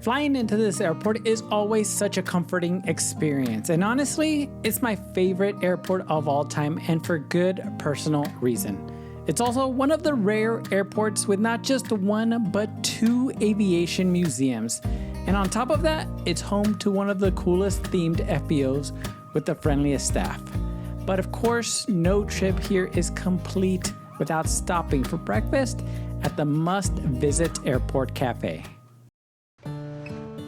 Flying into this airport is always such a comforting experience, and honestly, it's my favorite airport of all time, and for good personal reason. It's also one of the rare airports with not just one but two aviation museums, and on top of that, it's home to one of the coolest themed FBOs with the friendliest staff. But of course, no trip here is complete without stopping for breakfast at the must-visit airport cafe.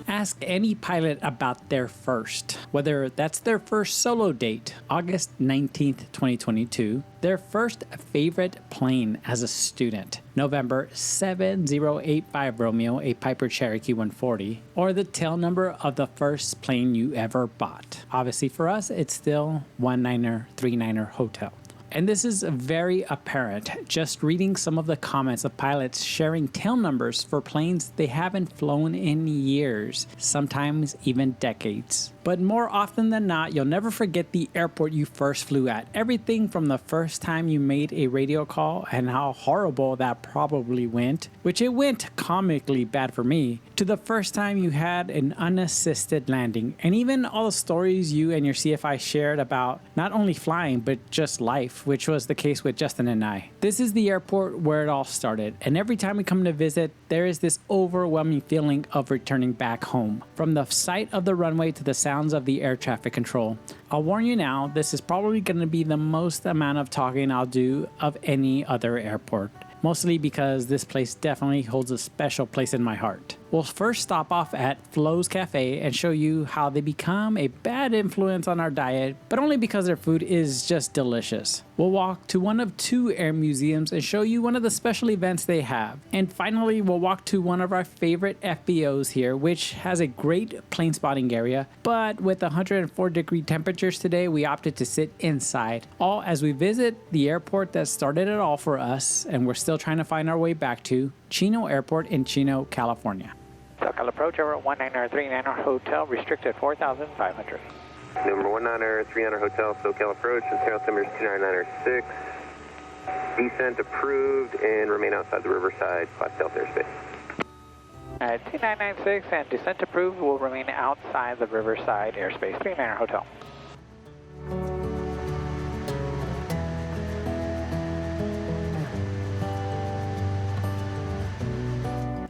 Ask any pilot about their first, whether that's their first solo date, August 19th, 2022, their first favorite plane as a student, November 7085 Romeo, a Piper Cherokee 140, or the tail number of the first plane you ever bought. Obviously for us, it's still 1939er Hotel. And this is very apparent just reading some of the comments of pilots sharing tail numbers for planes they haven't flown in years, sometimes even decades. But more often than not, you'll never forget the airport you first flew at. Everything from the first time you made a radio call and how horrible that probably went, which it went comically bad for me, to the first time you had an unassisted landing, and even all the stories you and your CFI shared about not only flying but just life, which was the case with Justin and I. This is the airport where it all started, and every time we come to visit, there is this overwhelming feeling of returning back home. From the sight of the runway to the sounds of the air traffic control. I'll warn you now, this is probably going to be the most amount of talking I'll do of any other airport. Mostly because this place definitely holds a special place in my heart. We'll first stop off at Flo's Cafe and show you how they become a bad influence on our diet, but only because their food is just delicious. We'll walk to one of two air museums and show you one of the special events they have. And finally, we'll walk to one of our favorite FBOs here, which has a great plane spotting area, but with 104-degree temperatures today, we opted to sit inside. All as we visit the airport that started it all for us, and we're still trying to find our way back to Chino Airport in Chino, California. SoCal approach over at 19039 Hotel, restricted 4,500. Number 19039 Hotel, SoCal approach, Ontario altimeter 29906. Descent approved and remain outside the Riverside Class Delta airspace. 2996 and descent approved, will remain outside the Riverside airspace, 39 Hotel.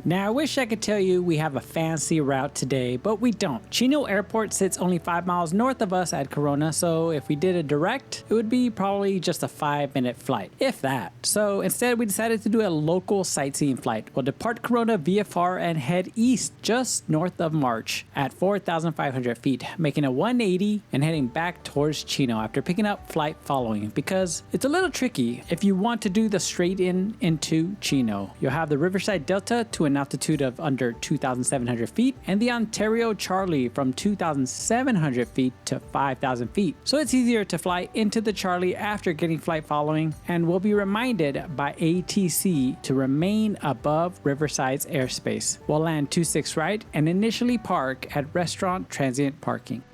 Now I wish I could tell you we have a fancy route today, but we don't. Chino Airport sits only 5 miles north of us at Corona, so if we did a direct, it would be probably just a 5-minute flight, if that. So instead we decided to do a local sightseeing flight. We'll depart Corona VFR and head east just north of March at 4,500 feet, making a 180 and heading back towards Chino after picking up flight following, because it's a little tricky if you want to do the straight in into Chino. You'll have the Riverside Delta to an altitude of under 2,700 feet and the Ontario Charlie from 2,700 feet to 5,000 feet. So it's easier to fly into the Charlie after getting flight following, and we'll be reminded by ATC to remain above Riverside's airspace. We'll land 26 right and initially park at Restaurant Transient Parking.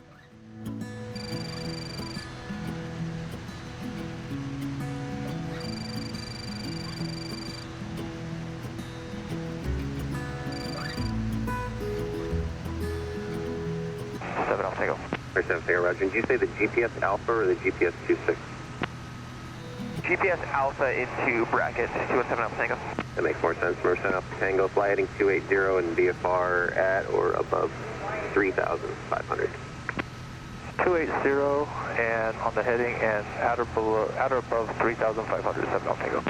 Roger. Did you say the GPS Alpha or the GPS 26? GPS Alpha into bracket 217 Alpha Tango. That makes more sense. Merced Alpha Tango, fly heading 280 and VFR at or above 3,500. 280 and on the heading and at or above 3,500, 7 Alpha Tango.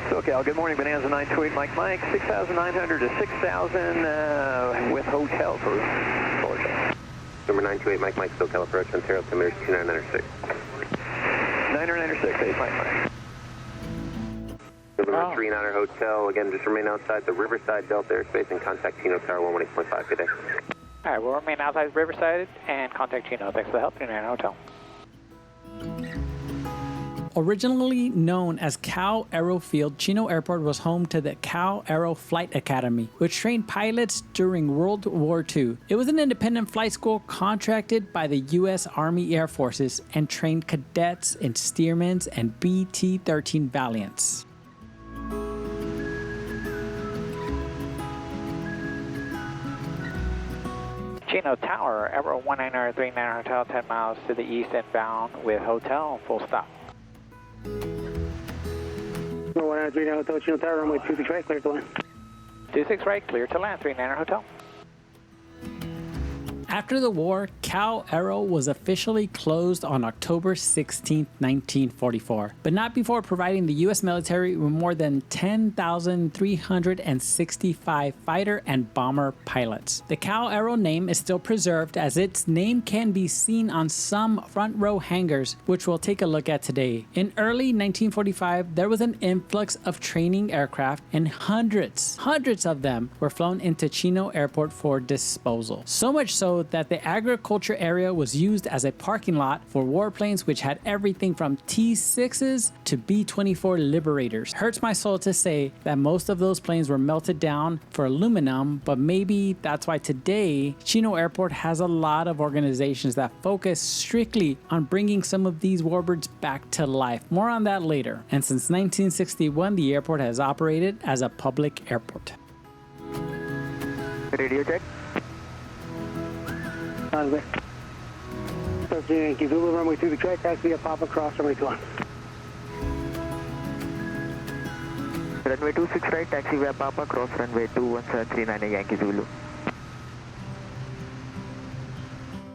SoCal, good morning, Bonanza 928 Mike, 6,900 to 6,000 with hotel for Florida. Number 928 Mike, SoCal approach, Ontario altimeter 29906. 9906, 8 Mike. Number 39 Hotel, again, just remain outside the Riverside Delta airspace and contact Chino Tower 118.5 today. All right, we'll remain outside Riverside and contact Chino. Thanks for the help, 39 Hotel. Originally known as Cal Aero Field, Chino Airport was home to the Cal Aero Flight Academy, which trained pilots during World War II. It was an independent flight school contracted by the U.S. Army Air Forces and trained cadets in Stearmans and BT-13 Valiants. Chino Tower, Aero 19039 Hotel, 10 miles to the east inbound with hotel, full stop. 19039 Hotel, Chino Tower, runway 26 right, clear to land. 26 right, clear to land, 39 Hotel. After the war, Cal Aero was officially closed on October 16, 1944, but not before providing the U.S. military with more than 10,365 fighter and bomber pilots. The Cal Aero name is still preserved as its name can be seen on some front row hangars, which we'll take a look at today. In early 1945, there was an influx of training aircraft and hundreds of them were flown into Chino Airport for disposal. So much so that the agriculture area was used as a parking lot for warplanes, which had everything from T-6s to B-24 Liberators. Hurts my soul to say that most of those planes were melted down for aluminum, but maybe that's why today Chino Airport has a lot of organizations that focus strictly on bringing some of these warbirds back to life. More on that later. And since 1961, the airport has operated as a public airport. Radio check. Yankee Zulu, runway through the track, taxi at Papa, cross runway 21. Runway 26 right, taxi via Papa, cross runway 21739 Yankee Zulu.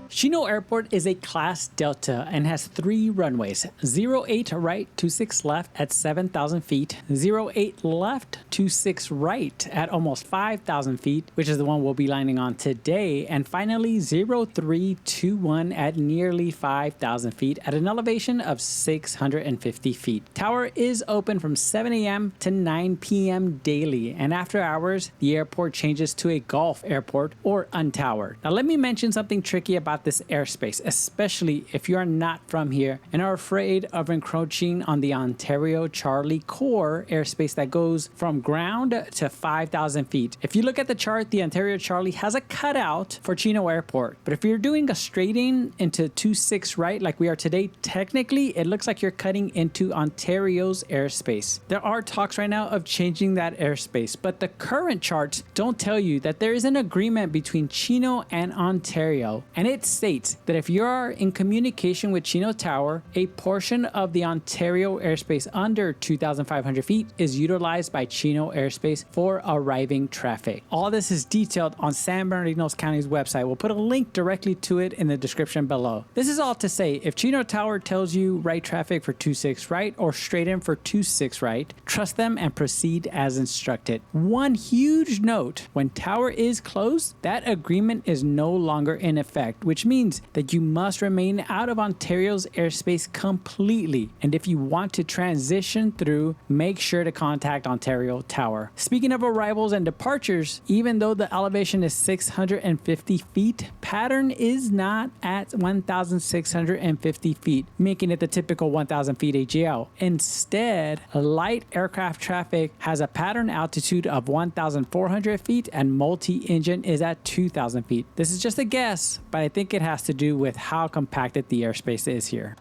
Chino Airport is a Class Delta and has 3 runways, 08 right, 26 left at 7,000 feet, 08 left, 26 right at almost 5,000 feet, which is the one we'll be landing on today, and finally 0321 at nearly 5,000 feet at an elevation of 650 feet. Tower is open from 7 a.m. to 9 p.m. daily, and after hours, the airport changes to a Gulf airport or untowered. Now let me mention something tricky about this airspace, especially if you are not from here and are afraid of encroaching on the Ontario Charlie core airspace that goes from ground to 5,000 feet. If you look at the chart, the Ontario Charlie has a cutout for Chino Airport, but if you're doing a straight in into 26 right like we are today, technically it looks like you're cutting into Ontario's airspace. There are talks right now of changing that airspace, but the current charts don't tell you that there is an agreement between Chino and Ontario, and it states that if you are in communication with Chino Tower, a portion of the Ontario airspace under 2,500 feet is utilized by Chino Airspace for arriving traffic. All this is detailed on San Bernardino County's website. We'll put a link directly to it in the description below. This is all to say, if Chino Tower tells you right traffic for 26 right or straight in for 26 right, trust them and proceed as instructed. One huge note, when Tower is closed, that agreement is no longer in effect, which means that you must remain out of Ontario's airspace completely. And if you want to transition through, make sure to contact Ontario Tower. Speaking of arrivals and departures, even though the elevation is 650 feet, pattern is not at 1,650 feet, making it the typical 1,000 feet AGL. Instead, light aircraft traffic has a pattern altitude of 1,400 feet and multi-engine is at 2,000 feet. This is just a guess, but I think it has to do with how compacted the airspace is here.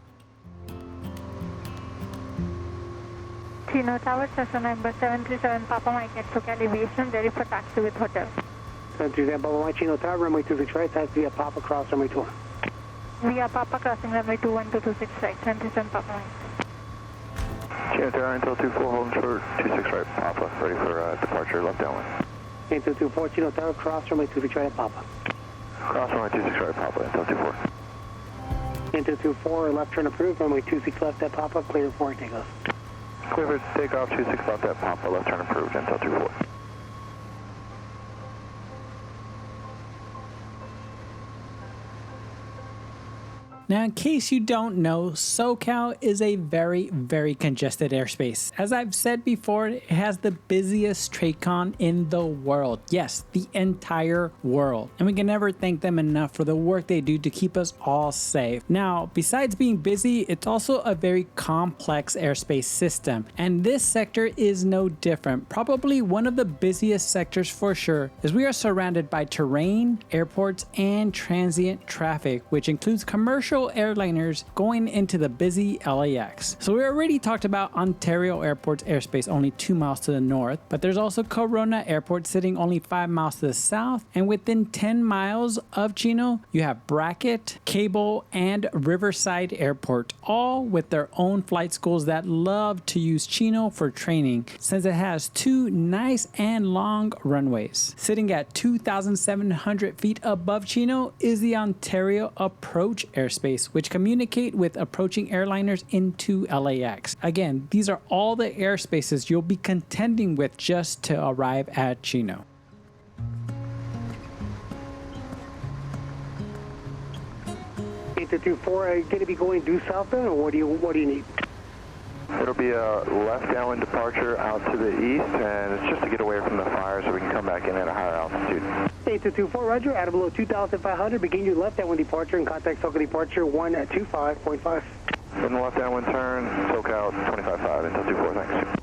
Chino Tower, Cessna number 737 Papa Mike at Socal Aviation, ready for taxi with hotel. 737 Papa Mike, Chino Tower, runway 26 right, taxi at Papa, cross runway 21. Via Papa, crossing runway 21226 right, 737 Papa Mike. Chino Tower, Intel 24, holding short, 26 right, Papa, ready for departure, left downwind. Intel 24, Chino Tower, cross runway 26 right at Papa. Cross runway 26 right, Papa, Intel 24. Intel 24, left turn approved, runway 26 left at Papa, clear for takeoff. Clear for takeoff, 26 left at Papa, left turn approved, Intel 24. Now, in case you don't know, SoCal is a very, very congested airspace. As I've said before, it has the busiest TRACON in the world. Yes, the entire world. And we can never thank them enough for the work they do to keep us all safe. Now, besides being busy, it's also a very complex airspace system. And this sector is no different. Probably one of the busiest sectors for sure, as we are surrounded by terrain, airports, and transient traffic, which includes commercial commercial airliners going into the busy LAX. So we already talked about Ontario Airport's airspace only 2 miles to the north, but there's also Corona Airport sitting only 5 miles to the south, and within 10 miles of Chino, you have Brackett, Cable, and Riverside Airport, all with their own flight schools that love to use Chino for training since it has 2 nice and long runways. Sitting at 2,700 feet above Chino is the Ontario Approach airspace, which communicate with approaching airliners into LAX. Again, these are all the airspaces you'll be contending with just to arrive at Chino. Are you going to be going due southbound, or what do you need? It'll be a left downwind departure out to the east, and it's just to get away from the fire so we can come back in at a higher altitude. 8224, roger. At below 2,500, begin your left downwind departure and contact SoCal departure 125.5. In the left downwind turn, SoCal 25.5 until 24, thanks.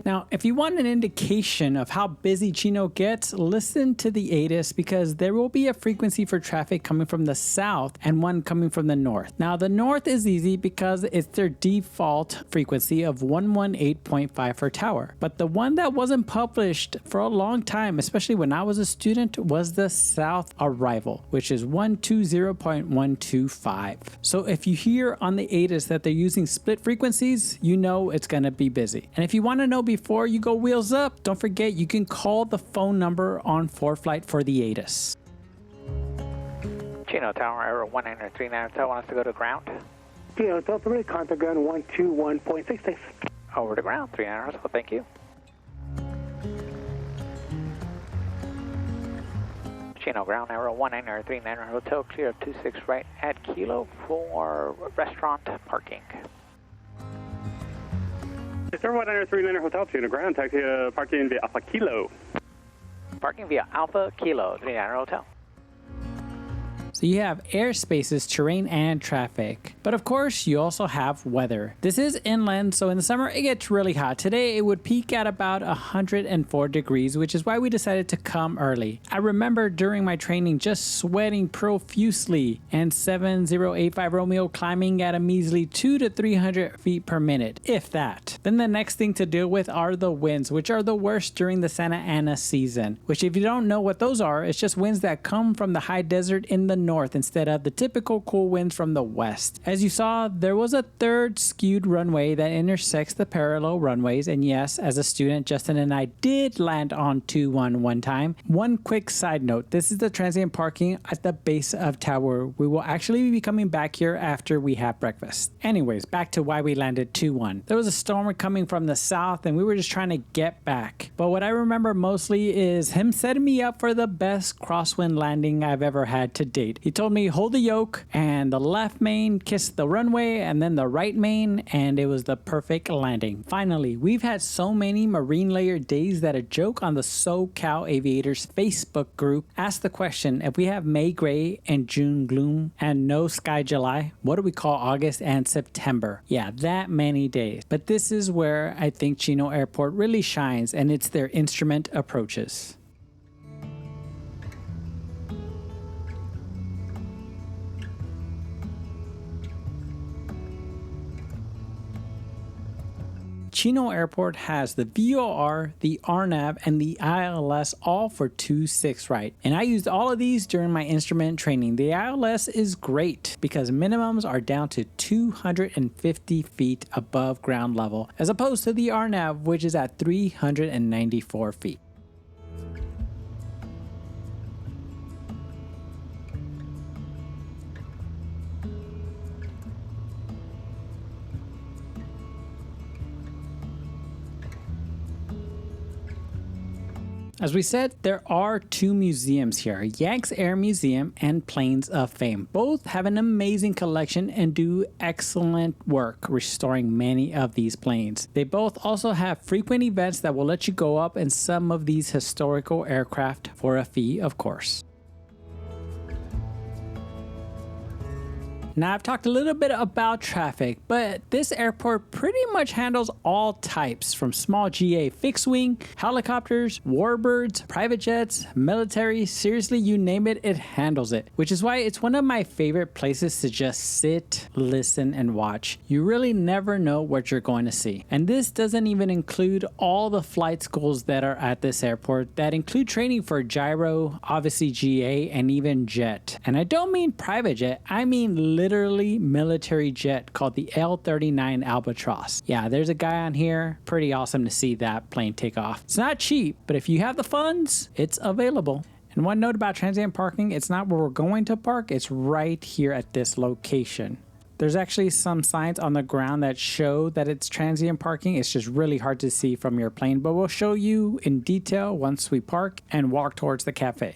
Now, if you want an indication of how busy Chino gets, listen to the ATIS because there will be a frequency for traffic coming from the south and one coming from the north. Now, the north is easy because it's their default frequency of 118.5 for tower. But the one that wasn't published for a long time, especially when I was a student, was the south arrival, which is 120.125. So if you hear on the ATIS that they're using split frequencies, you know it's going to be busy. And if you want to know before you go wheels up, don't forget you can call the phone number on ForeFlight for the ATIS. Chino Tower, Aero 1939 Hotel wants to go to ground. Chino Hotel 3, contact ground 121.6, thanks. Over to ground, 39 Hotel, thank you. Chino ground, Aero 1939 Hotel, clear of 26 right at Kilo for restaurant parking. Aero 1939 Hotel, Chino ground, taxi parking via Alpha Kilo. Parking via Alpha Kilo, 39 Hotel. So you have airspaces, terrain, and traffic. But of course, you also have weather. This is inland, so in the summer, it gets really hot. Today, it would peak at about 104 degrees, which is why we decided to come early. I remember during my training just sweating profusely and 7085 Romeo climbing at a measly 200 to 300 feet per minute, if that. Then the next thing to deal with are the winds, which are the worst during the Santa Ana season, which if you don't know what those are, it's just winds that come from the high desert in the north instead of the typical cool winds from the west. As you saw, there was a third skewed runway that intersects the parallel runways, and yes, as a student, Justin and I did land on 2-1 one time. One quick side note, this is the transient parking at the base of tower. We will actually be coming back here after we have breakfast. Anyways, back to why we landed 2-1. There was a storm coming from the south and we were just trying to get back. But what I remember mostly is him setting me up for the best crosswind landing I've ever had to date. He told me hold the yoke and the left main kissed the runway and then the right main, and it was the perfect landing. Finally, we've had so many marine layer days that a joke on the SoCal Aviators Facebook group asked the question, if we have May gray and June gloom and no sky July, what do we call August and September? Yeah, that many days. But this is where I think Chino Airport really shines, and it's their instrument approaches. Chino Airport has the VOR, the RNAV, and the ILS all for 2.6 right. And I used all of these during my instrument training. The ILS is great because minimums are down to 250 feet above ground level, as opposed to the RNAV, which is at 394 feet. As we said, there are two museums here, Yanks Air Museum and Planes of Fame. Both have an amazing collection and do excellent work restoring many of these planes. They both also have frequent events that will let you go up in some of these historical aircraft for a fee, of course. Now, I've talked a little bit about traffic, but this airport pretty much handles all types, from small GA fixed wing, helicopters, warbirds, private jets, military, seriously, you name it, it handles it. Which is why it's one of my favorite places to just sit, listen, and watch. You really never know what you're going to see. And this doesn't even include all the flight schools that are at this airport that include training for gyro, obviously GA, and even jet. And I don't mean private jet, I mean literally military jet called the L-39 Albatross. Yeah, there's a guy on here. Pretty awesome to see that plane take off. It's not cheap, but if you have the funds, it's available. And one note about transient parking, it's not where we're going to park, it's right here at this location. There's actually some signs on the ground that show that it's transient parking. It's just really hard to see from your plane, but we'll show you in detail once we park and walk towards the cafe.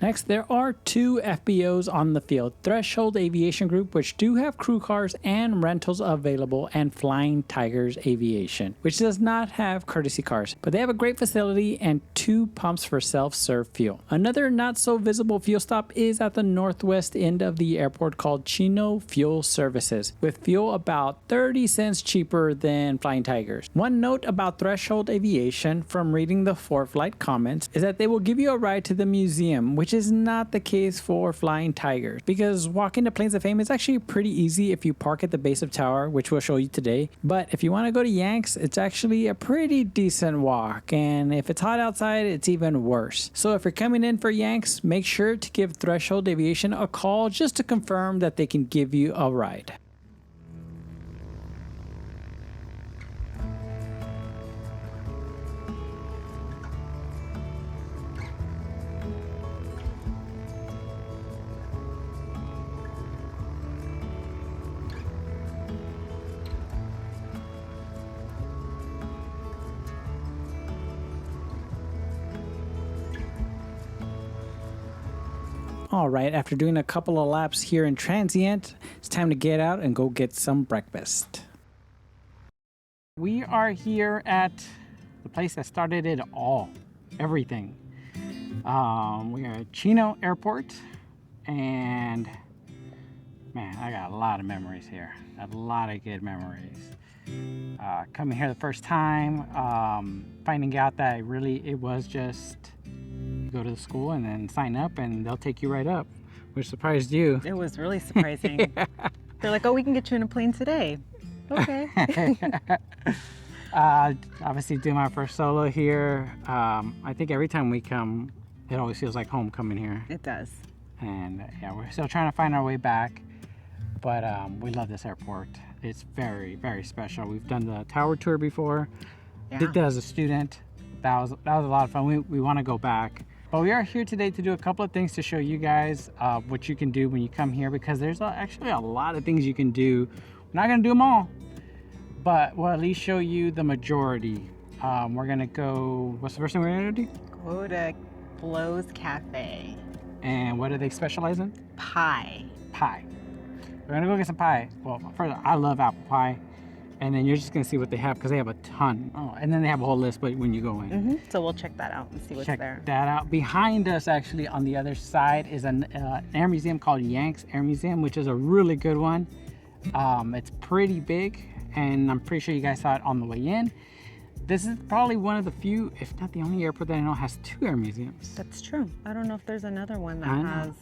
Next, there are two FBOs on the field, Threshold Aviation Group, which do have crew cars and rentals available, and Flying Tigers Aviation, which does not have courtesy cars, but they have a great facility and 2 pumps for self-serve fuel. Another not so visible fuel stop is at the northwest end of the airport called Chino Fuel Services, with fuel about 30 cents cheaper than Flying Tigers. One note about Threshold Aviation from reading the FBO comments is that they will give you a ride to the museum, which is not the case for Flying Tigers, because walking to Planes of Fame is actually pretty easy if you park at the base of tower, which we'll show you today. But if you want to go to Yanks, it's actually a pretty decent walk, and if it's hot outside, it's even worse. So if you're coming in for Yanks, make sure to give Threshold Aviation a call just to confirm that they can give you a ride. All right, after doing a couple of laps here in Transient, it's time to get out and go get some breakfast. We are here at the place that started it all, everything. We are at Chino Airport, and man, I got a lot of memories here. A lot of good memories. Coming here the first time, finding out that it was just go to the school and then sign up and they'll take you right up, which surprised you. It was really surprising. Yeah. They're like, oh, we can get you in a plane today. Okay. Obviously doing my first solo here. I think every time we come, it always feels like home coming here. It does. And yeah, we're still trying to find our way back, but we love this airport. It's very, very special. We've done the tower tour before. Yeah. Did that as a student. That was a lot of fun. We want to go back. But we are here today to do a couple of things to show you guys what you can do when you come here, because there's actually a lot of things you can do. We're not going to do them all, but we'll at least show you the majority. We're going to go, what's the first thing we're going to do? Go to Blo's Cafe. And what do they specialize in? Pie. Pie. We're going to go get some pie. Well, first, I love apple pie. And then you're just going to see what they have, because they have a ton. Oh, and then they have a whole list when you go in. Mm-hmm. So we'll check that out and see what's there. Check that out. Behind us, actually, on the other side, is an air museum called Yanks Air Museum, which is a really good one. It's pretty big, and I'm pretty sure you guys saw it on the way in. This is probably one of the few, if not the only airport that I know has 2 air museums. That's true. I don't know if there's another one that has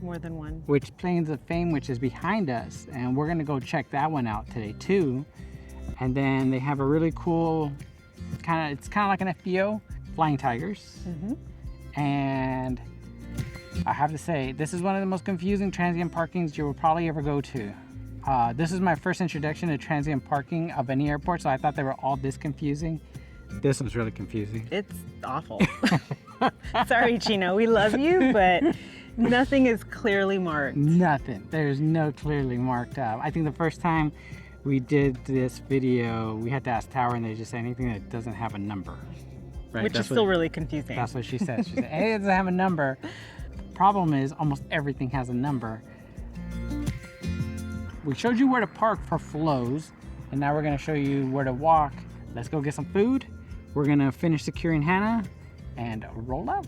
more than one. Which Planes of Fame, which is behind us, and we're going to go check that one out today, too. And then they have a really cool, it's kind of like an FBO, Flying Tigers. Mm-hmm. And I have to say, this is one of the most confusing transient parkings you will probably ever go to. This is my first introduction to transient parking of any airport, so I thought they were all this confusing. This one's really confusing. It's awful. Sorry, Chino, we love you, but nothing is clearly marked. Nothing. There's no clearly marked up. I think the first time we did this video, we had to ask Tower, and they just say anything that doesn't have a number. Right? Which is still really confusing. That's what she said. She said, hey, it doesn't have a number. Problem is, almost everything has a number. We showed you where to park for flows, and now we're going to show you where to walk let's go get some food. We're gonna finish securing Hannah and roll out.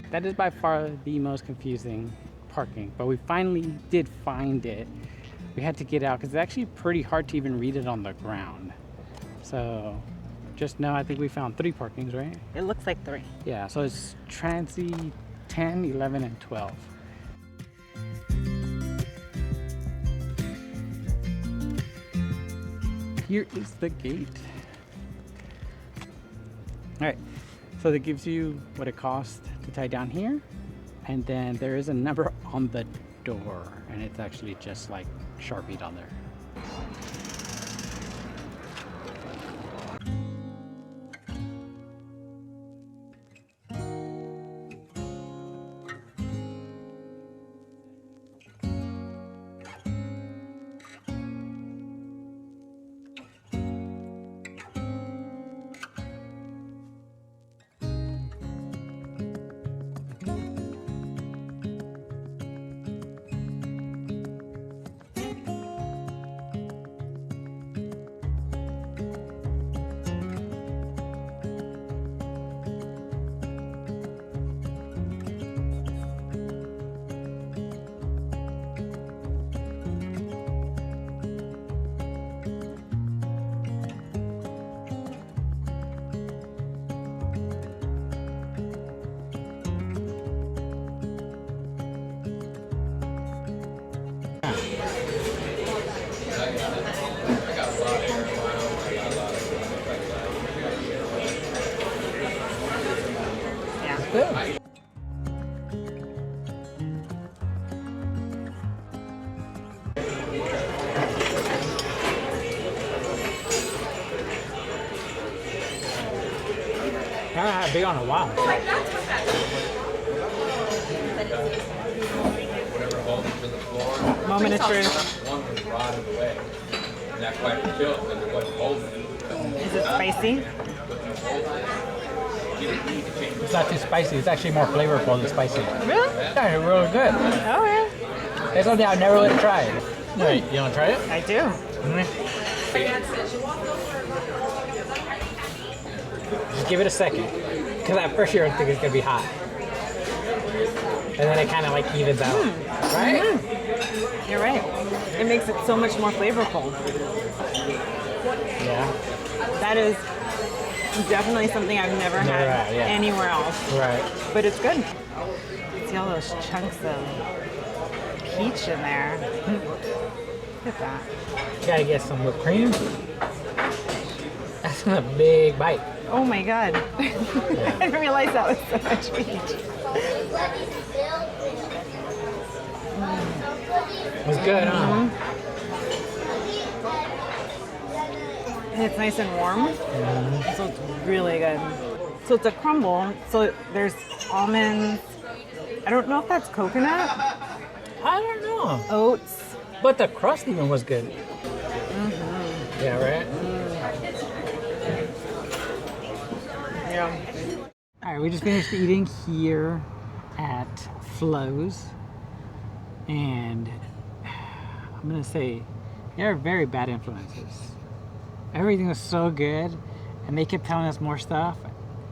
That is by far the most confusing parking, but we finally did find it. We had to get out because it's actually pretty hard to even read it on the ground. So just now I think we found 3 parkings, right? It looks like 3. Yeah, so it's Transient 10, 11, and 12. Here is the gate. All right, so that gives you what it costs to tie down here. And then there is a number on the door, and it's actually just like Sharpied on there. Yeah. I haven't had big on a while. Moment of truth. One was rotted away. And that's why it killed because it wasn't holding it. Is it spicy? It's not too spicy. It's actually more flavorful than spicy. Really? Yeah, it's really good. Oh, yeah. It's something I've never really tried. Wait, you want to try it? I do. Just give it a second. Because at first you're thinking it's going to be hot. And then it kind of like evens out. Right? Mm. You're right. It makes it so much more flavorful. Yeah. That is definitely something I've never had anywhere else. Right. But it's good. See all those chunks of peach in there. Look at that. You gotta get some whipped cream. That's a big bite. Oh my god. I didn't realize that was so much peach. It was good, huh? And it's nice and warm, so it's really good. So it's a crumble, so there's almonds. I don't know if that's coconut. I don't know. Oats. But the crust even was good. Yeah, right? Yeah. All right, we just finished eating here at Flo's. And I'm gonna say they're very bad influences. Everything was so good, and they kept telling us more stuff,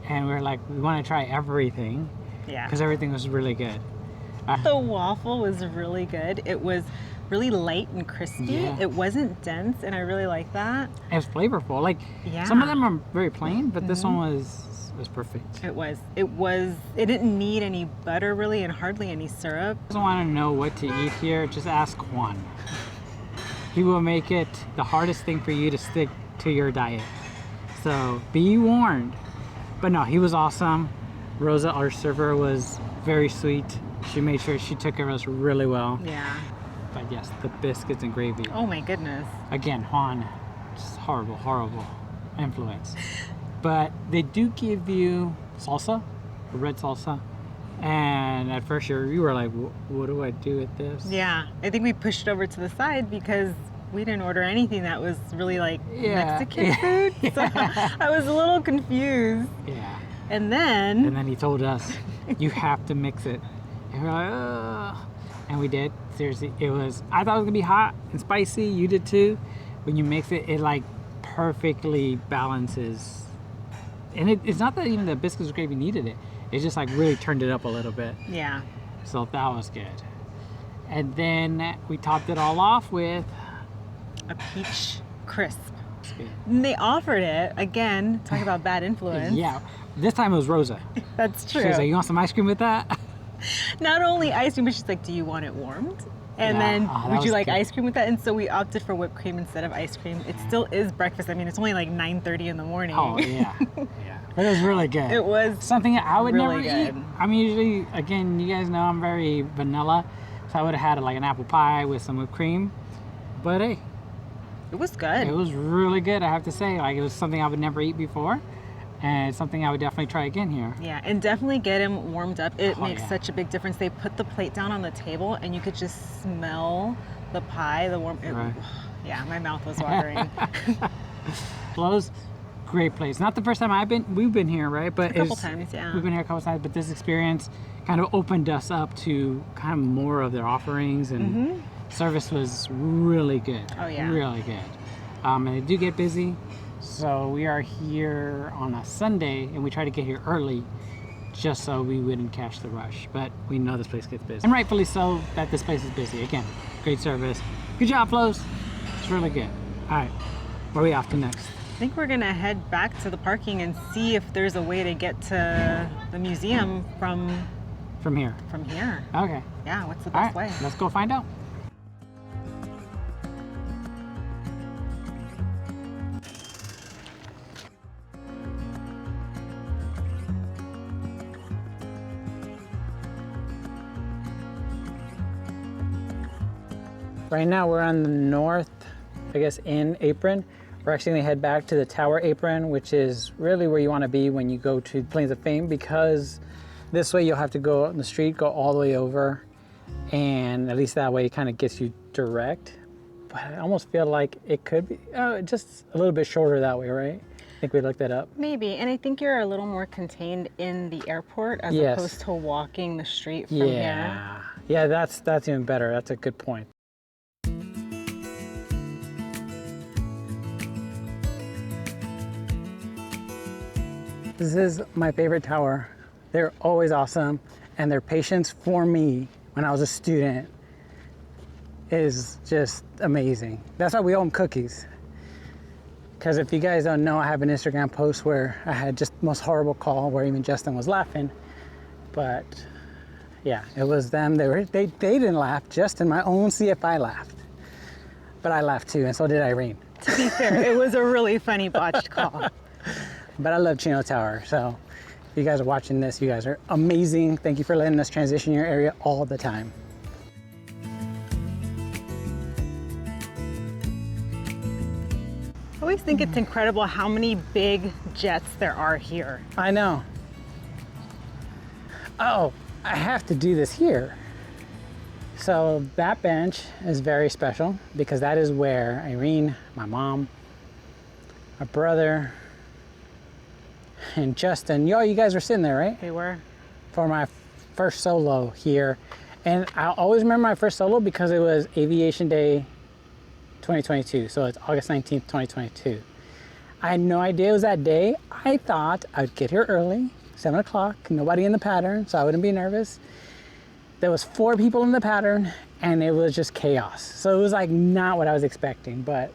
and we were like, we want to try everything. Yeah. Because everything was really good. The waffle was really good. It was really light and crispy. Yeah. It wasn't dense, and I really like that. It was flavorful. Like some of them are very plain, but this one was perfect. It was. It didn't need any butter really, and hardly any syrup. If you want to know what to eat here, just ask Juan. He will make it the hardest thing for you to stick to your diet. So be warned. But no, he was awesome. Rosa, our server, was very sweet. She made sure she took care of us really well. Yeah. But yes, the biscuits and gravy. Oh my goodness. Again, Juan, just horrible, horrible influence. But they do give you salsa, red salsa. And at first you were like, what do I do with this? Yeah, I think we pushed it over to the side because we didn't order anything that was really like Mexican food. So I was a little confused. Yeah. And then he told us, you have to mix it. And we're like, ugh. And we did. Seriously, it was, I thought it was gonna be hot and spicy. You did too. When you mix it, it like perfectly balances. And it's not that even the biscuits gravy needed it. It just like really turned it up a little bit. Yeah. So that was good. And then we topped it all off with a peach crisp. And they offered it again. Talk about bad influence. Yeah. This time it was Rosa. That's true. She was like, "You want some ice cream with that?" Not only ice cream, but she's like, "Do you want it warmed?" And then, would you like ice cream with that? And so we opted for whipped cream instead of ice cream. It still is breakfast. I mean, it's only like 9:30 in the morning. Oh yeah, yeah. But it was really good. It was something I would really never eat. I mean, usually, again, you guys know I'm very vanilla, so I would have had like an apple pie with some whipped cream. But hey, it was good. It was really good. I have to say, like it was something I would never eat before. And it's something I would definitely try again here. Yeah, and definitely get him warmed up. It makes such a big difference. They put the plate down on the table and you could just smell the pie, the warm. Right. Yeah, my mouth was watering. Lowe's, great place. Not the first time we've been here, right? But a couple times, yeah. We've been here a couple times, but this experience kind of opened us up to kind of more of their offerings, and service was really good. Oh yeah, really good. And they do get busy. So we are here on a Sunday, and we try to get here early just so we wouldn't catch the rush. But we know this place gets busy. And rightfully so that this place is busy. Again, great service. Good job, Flo's. It's really good. All right, where are we off to next? I think we're gonna head back to the parking and see if there's a way to get to the museum from here. From here. Okay. Yeah, what's the best way? Let's go find out. Right now we're on the north, I guess, in apron. We're actually gonna head back to the tower apron, which is really where you wanna be when you go to Plains of Fame, because this way you'll have to go out in the street, go all the way over, and at least that way it kind of gets you direct. But I almost feel like it could be just a little bit shorter that way, right? I think we looked that up. Maybe, and I think you're a little more contained in the airport as opposed to walking the street from here. Yeah, that's even better. That's a good point. This is my favorite tower. They're always awesome, and their patience for me when I was a student is just amazing. That's why we owe them cookies. Because if you guys don't know, I have an Instagram post where I had just the most horrible call where even Justin was laughing. But yeah, it was them. They didn't laugh. Just in my own CFI laughed. But I laughed too, and so did Irene. To be fair, it was a really funny botched call. But I love Chino Tower, so if you guys are watching this, you guys are amazing. Thank you for letting us transition your area all the time. I always think it's incredible how many big jets there are here. I know. Oh, I have to do this here. So that bench is very special because that is where Irene, my mom, my brother, and Justin, you guys were sitting there, right? We were. For my first solo here. And I'll always remember my first solo because it was Aviation Day 2022. So it's August 19th, 2022. I had no idea it was that day. I thought I'd get here early, 7 o'clock, nobody in the pattern, so I wouldn't be nervous. There was 4 people in the pattern and it was just chaos. So it was like not what I was expecting, but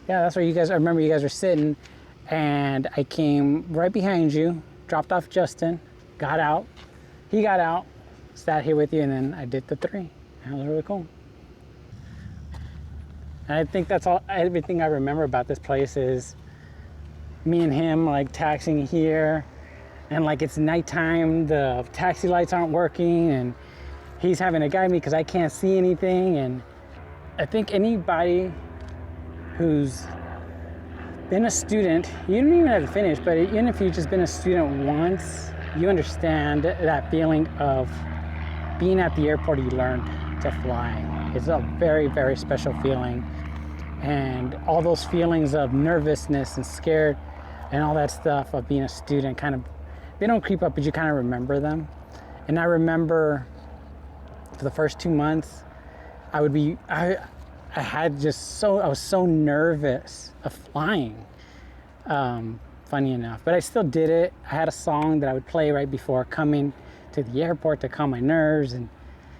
yeah, that's where I remember you guys were sitting. And I came right behind you, dropped off Justin, got out. He got out, sat here with you, and then I did the 3. That was really cool. And I think that's everything I remember about this place is me and him like taxiing here, and like it's nighttime, the taxi lights aren't working, and he's having to guide me because I can't see anything. And I think anybody who's been a student, you don't even have to finish, but even if you've just been a student once, you understand that feeling of being at the airport you learned to fly. It's a very, very special feeling. And all those feelings of nervousness and scared and all that stuff of being a student they don't creep up, but you kind of remember them. And I remember For the first 2 months, I was so nervous of flying, funny enough, but I still did it. I had a song that I would play right before coming to the airport to calm my nerves, and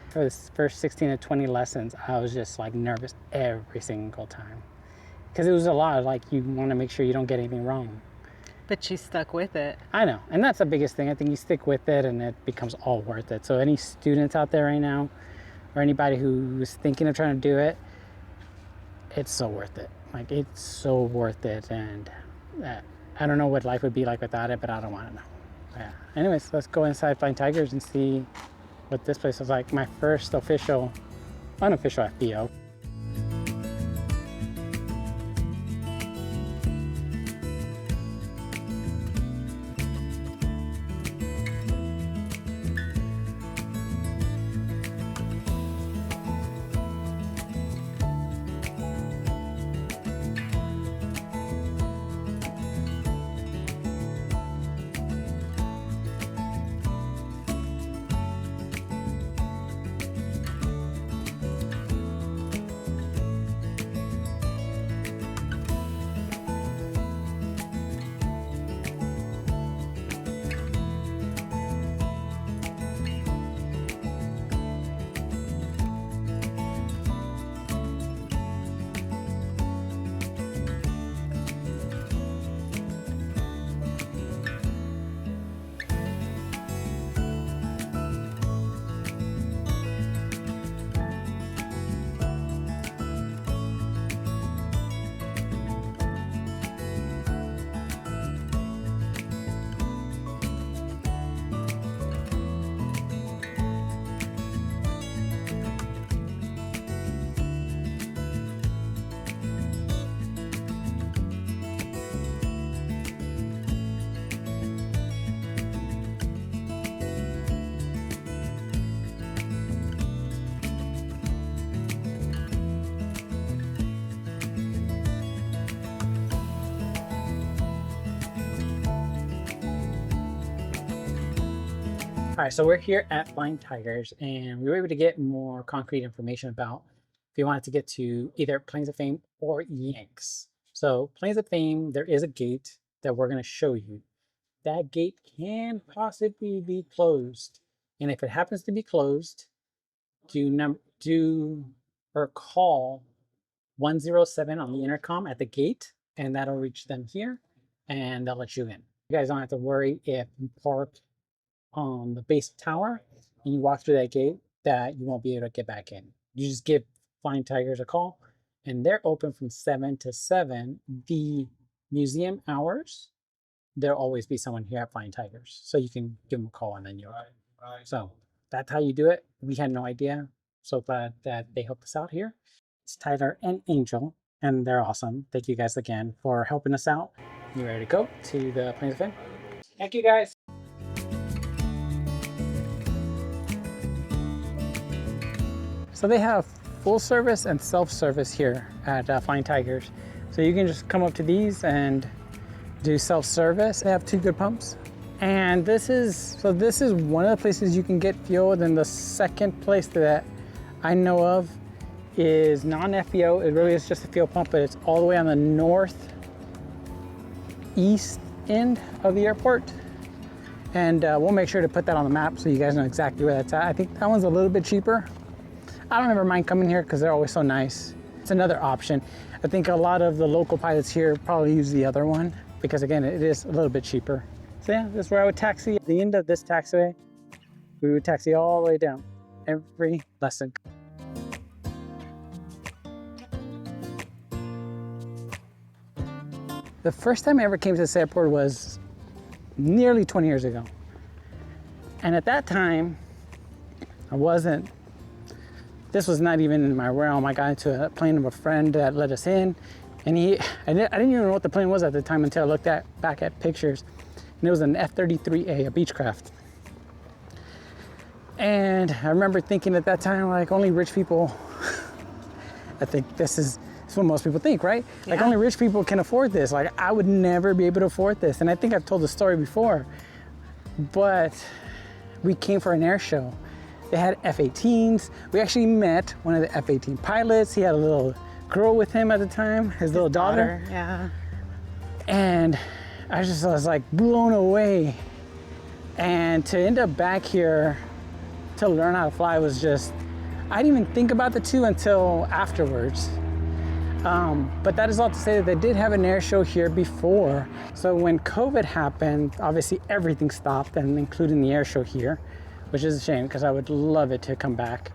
for the first 16 to 20 lessons, I was just like nervous every single time. Because it was a lot, like you want to make sure you don't get anything wrong. But you stuck with it. I know, and that's the biggest thing. I think you stick with it and it becomes all worth it. So any students out there right now, or anybody who's thinking of trying to do it, it's so worth it. Like, it's so worth it, and I don't know what life would be like without it, but I don't want to know. Yeah. Anyways, let's go inside Flying Tigers and see what this place was like. My first unofficial FBO. All right, so we're here at Flying Tigers, and we were able to get more concrete information about if you wanted to get to either Planes of Fame or Yanks. So Planes of Fame, there is a gate that we're going to show you. That gate can possibly be closed, and if it happens to be closed, call 107 on the intercom at the gate, and that'll reach them here, and they'll let you in. You guys don't have to worry if you park on the base tower and you walk through that gate that you won't be able to get back in. You just give Flying Tigers a call, and they're open from 7 to 7. The museum hours, there'll always be someone here at Flying Tigers, so you can give them a call and then you're right. So that's how you do it. We had no idea. So glad that they helped us out here. It's Tyler and Angel, and they're awesome. Thank you guys again for helping us out. You ready to go to the Planes of Fame? Thank you guys. So they have full service and self-service here at Flying Tigers. So you can just come up to these and do self-service. They have 2 good pumps. And this is one of the places you can get fuel. Then the second place that I know of is non-FBO. It really is just a fuel pump, but it's all the way on the northeast end of the airport. And we'll make sure to put that on the map so you guys know exactly where that's at. I think that one's a little bit cheaper. I don't ever mind coming here because they're always so nice. It's another option. I think a lot of the local pilots here probably use the other one because, again, it is a little bit cheaper. So yeah, this is where I would taxi. At the end of this taxiway, we would taxi all the way down every lesson. The first time I ever came to this airport was nearly 20 years ago. And at that time, this was not even in my realm. I got into a plane of a friend that let us in, and I didn't even know what the plane was at the time until I looked back at pictures, and it was an F-33A, a Beechcraft. And I remember thinking at that time, like, only rich people, I think this is what most people think, right? Yeah. Like, only rich people can afford this. Like, I would never be able to afford this. And I think I've told the story before, but we came for an air show. They had F-18s. We actually met one of the F-18 pilots. He had a little girl with him at the time, his little daughter. Yeah. And I was like blown away. And to end up back here to learn how to fly was just, I didn't even think about the two until afterwards. But that is all to say that they did have an air show here before. So when COVID happened, obviously everything stopped, and including the air show here, which is a shame because I would love it to come back.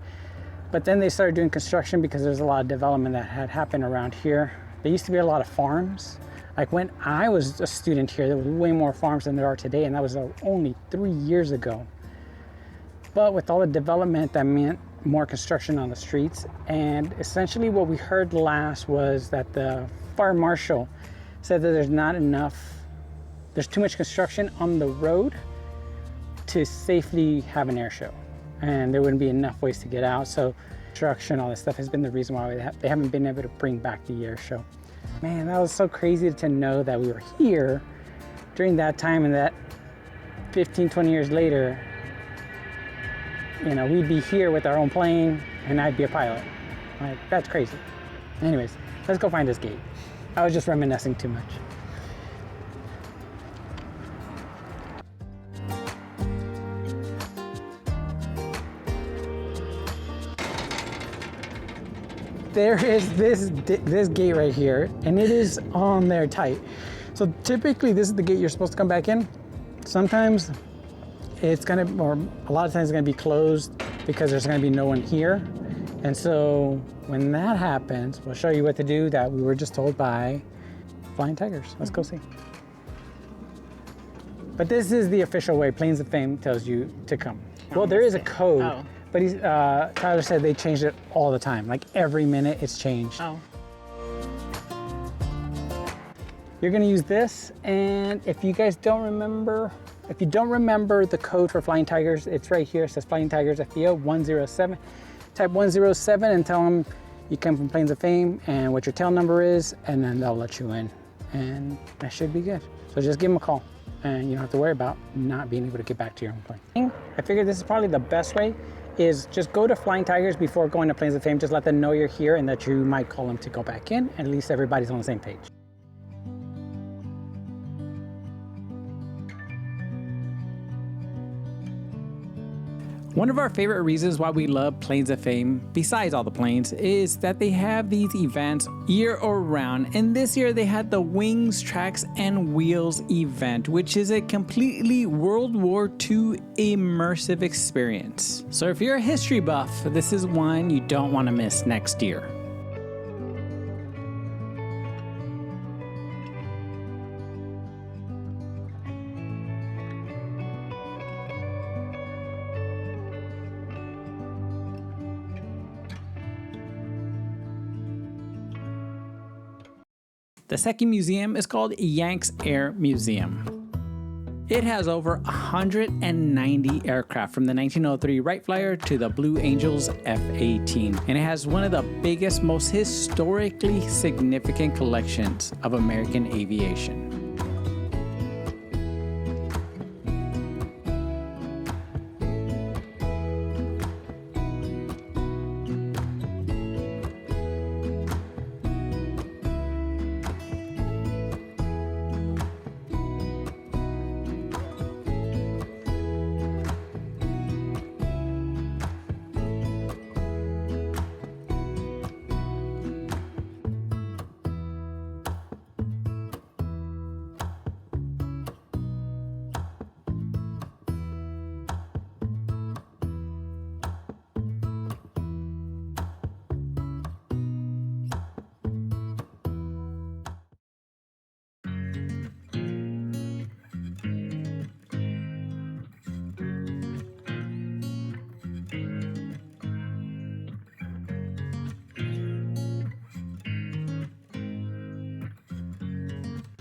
But then they started doing construction because there's a lot of development that had happened around here. There used to be a lot of farms. Like when I was a student here, there were way more farms than there are today, and that was only 3 years ago. But with all the development, that meant more construction on the streets. And essentially what we heard last was that the fire marshal said that there's too much construction on the road to safely have an air show. And there wouldn't be enough ways to get out. So construction, all this stuff has been the reason why they haven't been able to bring back the air show. Man, that was so crazy to know that we were here during that time, and that 15, 20 years later, you know, we'd be here with our own plane and I'd be a pilot. Like, that's crazy. Anyways, let's go find this gate. I was just reminiscing too much. There is this gate right here, and it is on there tight. So typically this is the gate you're supposed to come back in. Sometimes it's gonna, or a lot of times it's gonna be closed because there's gonna be no one here. And so when that happens, we'll show you what to do that we were just told by Flying Tigers. Let's go see. But this is the official way Planes of Fame tells you to come. Well, there is a code, but Tyler said they changed it all the time. Like every minute it's changed. Oh. You're gonna use this, and if you guys don't remember, if you don't remember the code for Flying Tigers, it's right here. It says Flying Tigers FBO 107. Type 107 and tell them you come from Planes of Fame and what your tail number is, and then they'll let you in. And that should be good. So just give them a call, and you don't have to worry about not being able to get back to your own plane. I figured this is probably the best way, is just go to Flying Tigers before going to Planes of Fame. Just let them know you're here and that you might call them to go back in. At least everybody's on the same page. One of our favorite reasons why we love Planes of Fame, besides all the planes, is that they have these events year-round. And this year they had the Wings, Tracks, and Wheels event, which is a completely World War II immersive experience. So if you're a history buff, this is one you don't want to miss next year. The second museum is called Yanks Air Museum. It has over 190 aircraft from the 1903 Wright Flyer to the Blue Angels F-18, and it has one of the biggest, most historically significant collections of American aviation.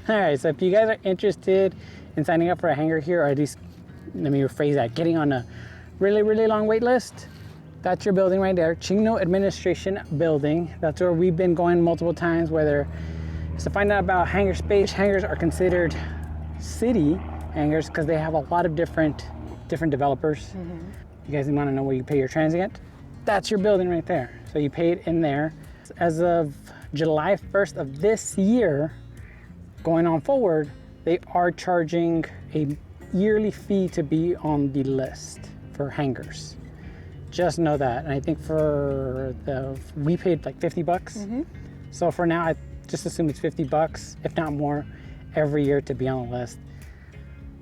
All right, so if you guys are interested in signing up for a hangar here, or at least, let me rephrase that, getting on a really, really long wait list, that's your building right there, Chino Administration Building. That's where we've been going multiple times, whether it's to find out about hangar space. Hangars are considered city hangars because they have a lot of different developers. You guys want to know where you pay your transient? That's your building right there. So you pay it in there. As of July 1st of this year, going on forward, they are charging a yearly fee to be on the list for hangars. Just know that. And I think we paid like 50 bucks. Mm-hmm. So for now, I just assume it's 50 bucks, if not more, every year to be on the list.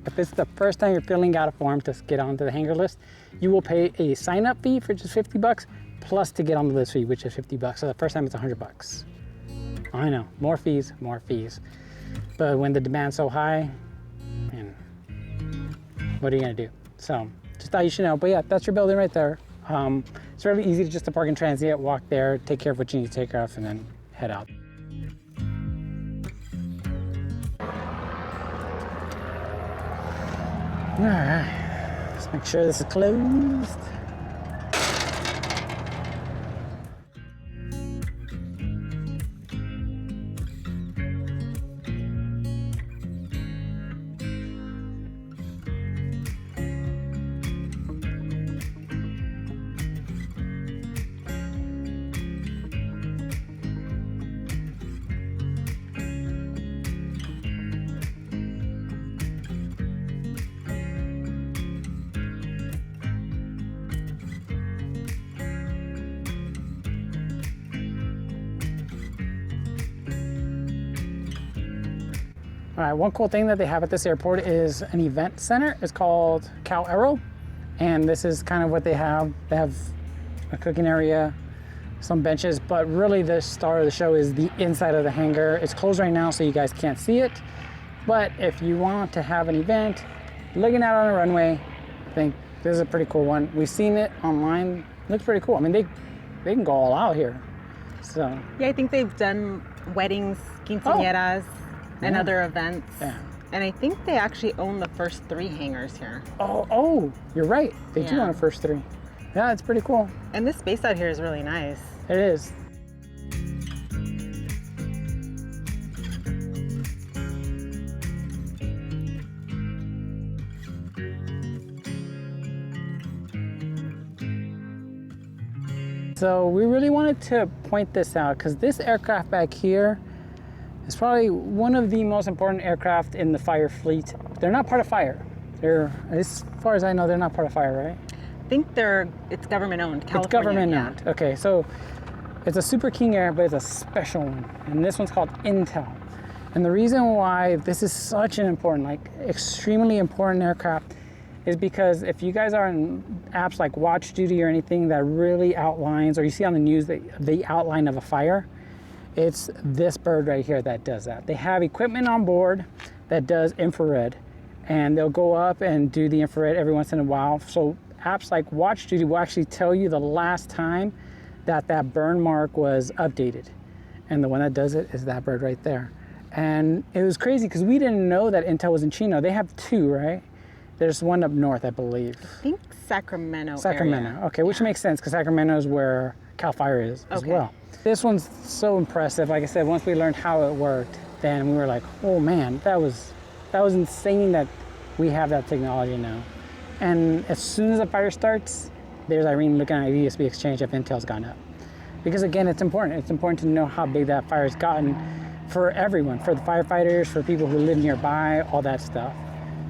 If it's the first time you're filling out a form to get onto the hangar list, you will pay a sign-up fee for just 50 bucks, plus to get on the list fee, which is 50 bucks. So the first time it's 100 bucks. I know, more fees, more fees. But when the demand's so high, man, what are you gonna do? So just thought you should know. But yeah, that's your building right there. It's really easy to just to park in Transient, walk there, take care of what you need to take off, and then head out. All right, let's make sure this is closed. All right, one cool thing that they have at this airport is an event center. It's called Aero, and this is kind of what they have. They have a cooking area, some benches, but really the star of the show is the inside of the hangar. It's closed right now, so you guys can't see it. But if you want to have an event, looking out on a runway, I think this is a pretty cool one. We've seen it online. It looks pretty cool. I mean, they can go all out here. So yeah, I think they've done weddings, quinceañeras, and other events. Yeah. And I think they actually own the first 3 hangars here. Oh, you're right. They do own the first 3. Yeah, it's pretty cool. And this space out here is really nice. It is. So we really wanted to point this out because this aircraft back here is probably one of the most important aircraft in the fire fleet. They're not part of fire. They're, as far as I know, they're not part of fire, right? I think it's government owned. California, it's government owned. Okay, so it's a Super King Air, but it's a special one. And this one's called Intel. And the reason why this is such an important, like extremely important aircraft is because if you guys are in apps like Watch Duty or anything that really outlines, or you see on the news the outline of a fire, it's this bird right here that does that. They have equipment on board that does infrared, and they'll go up and do the infrared every once in a while. So apps like Watch Duty will actually tell you the last time that burn mark was updated. And the one that does it is that bird right there. And it was crazy because we didn't know that Intel was in Chino. They have 2, right? There's one up north, I believe. I think Sacramento area. Okay, which makes sense because Sacramento is where Cal Fire is as well. This one's so impressive. Like I said, once we learned how it worked, then we were like, oh man, that was insane that we have that technology now. And as soon as the fire starts, there's Irene looking at a USB exchange if Intel's gone up. Because again, it's important. It's important to know how big that fire's gotten for everyone, for the firefighters, for people who live nearby, all that stuff.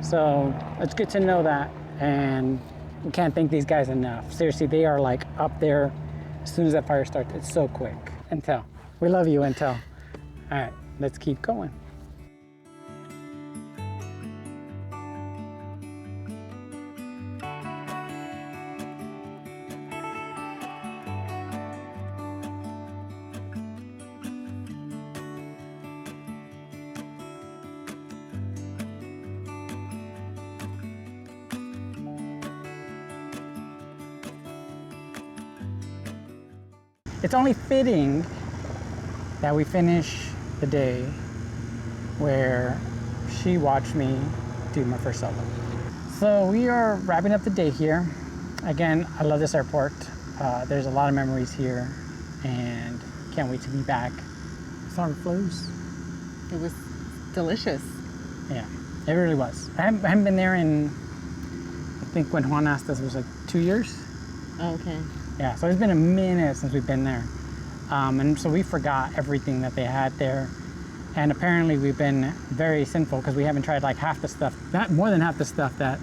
So it's good to know that, and we can't thank these guys enough. Seriously, they are like up there. As soon as that fire starts, it's so quick. Intel, we love you, Intel. All right, let's keep going. It's only fitting that we finish the day where she watched me do my first solo. So we are wrapping up the day here. Again, I love this airport. There's a lot of memories here and can't wait to be back. Saw the flows. It was delicious. Yeah, it really was. I haven't been there in think when Juan asked us, it was like 2 years. Oh, okay. Yeah, so it's been a minute since we've been there. And so we forgot everything that they had there. And apparently we've been very sinful because we haven't tried like half the stuff, not more than half the stuff that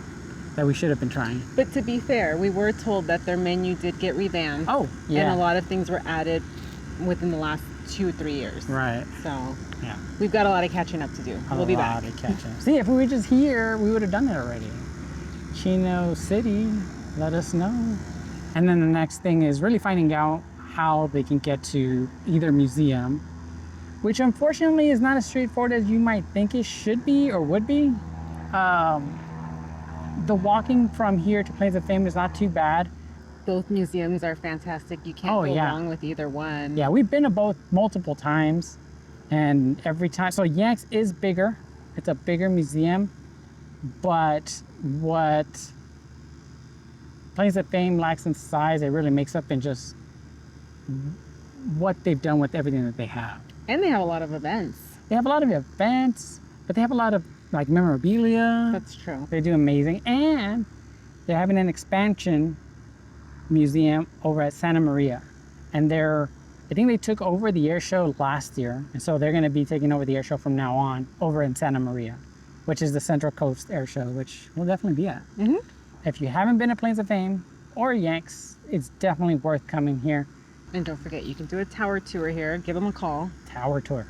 we should have been trying. But to be fair, we were told that their menu did get revamped. Oh, yeah. And a lot of things were added within the last 2 or 3 years. Right. So yeah, we've got a lot of catching up to do. We'll be back. A lot of catching up. See, if we were just here, we would have done it already. Chino City, let us know. And then the next thing is really finding out how they can get to either museum, which unfortunately is not as straightforward as you might think it should be or would be. The walking from here to Plains of Fame is not too bad. Both museums are fantastic. You can't go wrong with either one. Yeah, we've been to both multiple times, and every time, so Yanks is bigger. It's a bigger museum, but what Plains of Fame lacks in size, it really makes up in just what they've done with everything that they have. And they have a lot of events. They have a lot of events, but they have a lot of like memorabilia. That's true. They do amazing, and they're having an expansion museum over at Santa Maria, and I think they took over the air show last year, and so they're going to be taking over the air show from now on over in Santa Maria, which is the Central Coast Air Show, which we'll definitely be at. Mm-hmm. If you haven't been to Plains of Fame or Yanks, it's definitely worth coming here. And don't forget, you can do a tower tour here. Give them a call. Tower tour,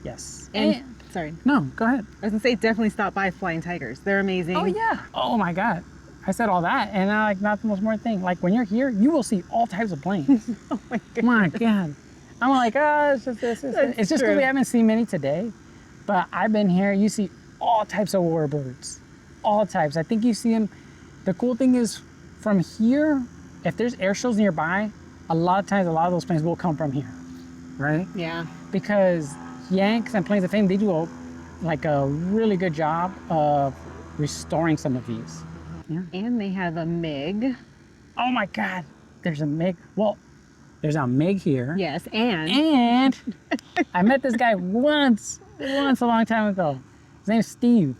yes. And sorry. No, go ahead. I was going to say, definitely stop by Flying Tigers. They're amazing. Oh yeah. Oh my God. I said all that, and like not the most important thing. Like when you're here, you will see all types of planes. Oh my God. My God. I'm like, oh, it's just this. It's just because we haven't seen many today, but I've been here. You see all types of warbirds, all types. I think you see them. The cool thing is, from here, if there's air shows nearby, a lot of times a lot of those planes will come from here, right? Yeah. Because Yanks and Plains of Fame, they do a really good job of restoring some of these. Yeah. And they have a MiG. Oh my God, there's a MiG. Well, there's a MiG here. Yes, and I met this guy once a long time ago. His name's Steve.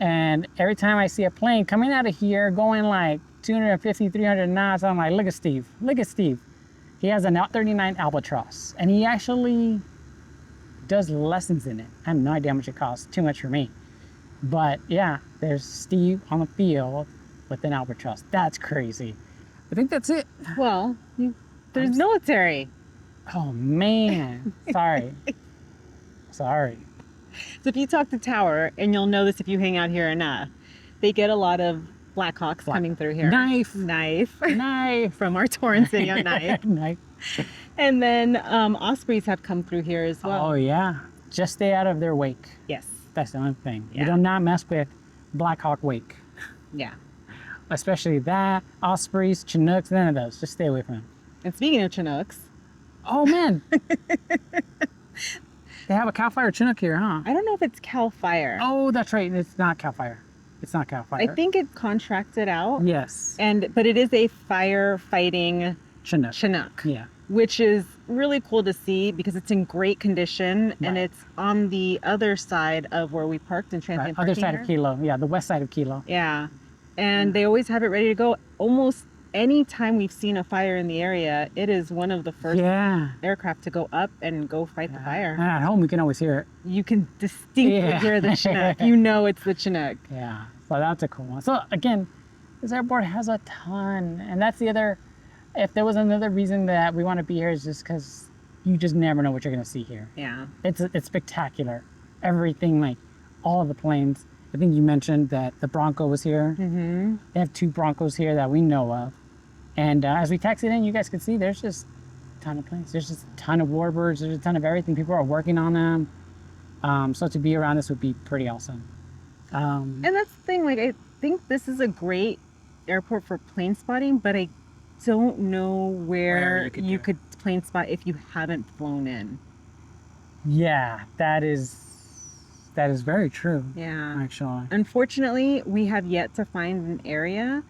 And every time I see a plane coming out of here going like 250, 300 knots, I'm like, look at Steve. He has an 39 Albatross, and he actually does lessons in it. I have no idea how much it costs. Too much for me. But yeah, there's Steve on the field with an Albatross. That's crazy. I think that's it. Well, there's military. Oh man, sorry. Sorry. So if you talk to Tower, and you'll know this if you hang out here enough, they get a lot of Blackhawks coming through here. Knife. From our Torrance video, knife. And then Ospreys have come through here as well. Oh yeah, just stay out of their wake. Yes. That's the only thing. Yeah. You do not mess with Blackhawk wake. Yeah. Especially that, Ospreys, Chinooks, none of those. Just stay away from them. And speaking of Chinooks. Oh man. They have a CAL FIRE Chinook here, huh? I don't know if it's CAL FIRE. Oh, that's right. It's not CAL FIRE. I think it contracted out. Yes. But it is a firefighting Chinook. Yeah. Which is really cool to see because it's in great condition, right. And it's on the other side of where we parked in Transient. Right. Other side of Kilo. Yeah, the west side of Kilo. Yeah. And they always have it ready to go. Almost any time we've seen a fire in the area, it is one of the first aircraft to go up and go fight the fire. And at home, we can always hear it. You can distinctly hear the Chinook. You know it's the Chinook. Yeah. So that's a cool one. So again, this airport has a ton, and that's the other. If there was another reason that we want to be here, is just because you just never know what you're gonna see here. Yeah. It's spectacular. Everything, like all of the planes. I think you mentioned that the Bronco was here. Mm-hmm. They have 2 Broncos here that we know of. And as we taxied in, you guys can see there's just a ton of planes. There's just a ton of Warbirds. There's a ton of everything. People are working on them. So to be around this would be pretty awesome. And that's the thing. Like, I think this is a great airport for plane spotting, but I don't know where you could plane spot if you haven't flown in. Yeah, that is very true. Yeah. Actually. Unfortunately, we have yet to find an area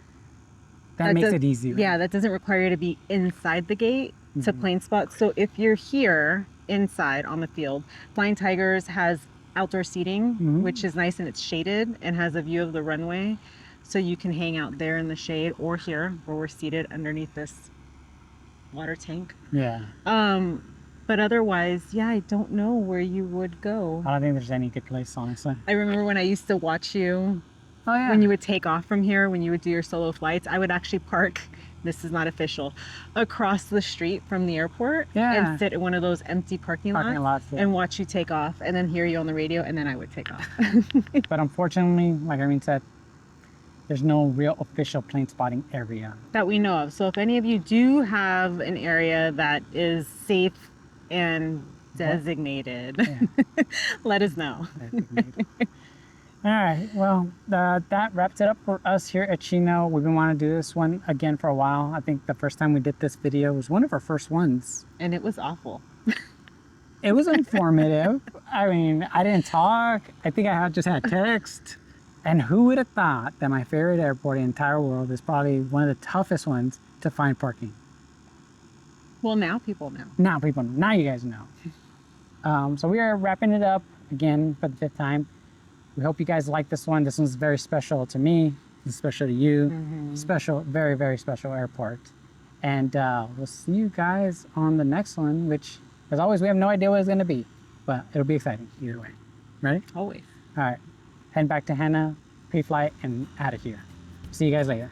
that makes it easy. Right? Yeah, that doesn't require you to be inside the gate to plane spot. So if you're here inside on the field, Flying Tigers has outdoor seating, which is nice and it's shaded and has a view of the runway. So you can hang out there in the shade or here where we're seated underneath this water tank. Yeah. But otherwise, yeah, I don't know where you would go. I don't think there's any good place, honestly. I remember when I used to watch you, yeah. when you would take off from here, when you would do your solo flights, I would actually park, this is not official, across the street from the airport and sit in one of those empty parking lots and watch you take off and then hear you on the radio and then I would take off. But unfortunately, like Irene said, there's no real official plane spotting area that we know of. So if any of you do have an area that is safe and designated, let us know. All right, well, that wraps it up for us here at Chino. We've been wanting to do this one again for a while. I think the first time we did this video was one of our first ones. And it was awful. It was informative. I mean, I didn't talk. I think I just had text. And who would have thought that my favorite airport in the entire world is probably one of the toughest ones to find parking? Well, now people know. Now you guys know. So we are wrapping it up again for the 5th time. We hope you guys like this one. This one's very special to me. It's special to you. Special, very, very special airport. And we'll see you guys on the next one, which, as always, we have no idea what it's going to be. But it'll be exciting either way. Ready? Always. All right. Head back to Hannah, pre-flight, and out of here. See you guys later.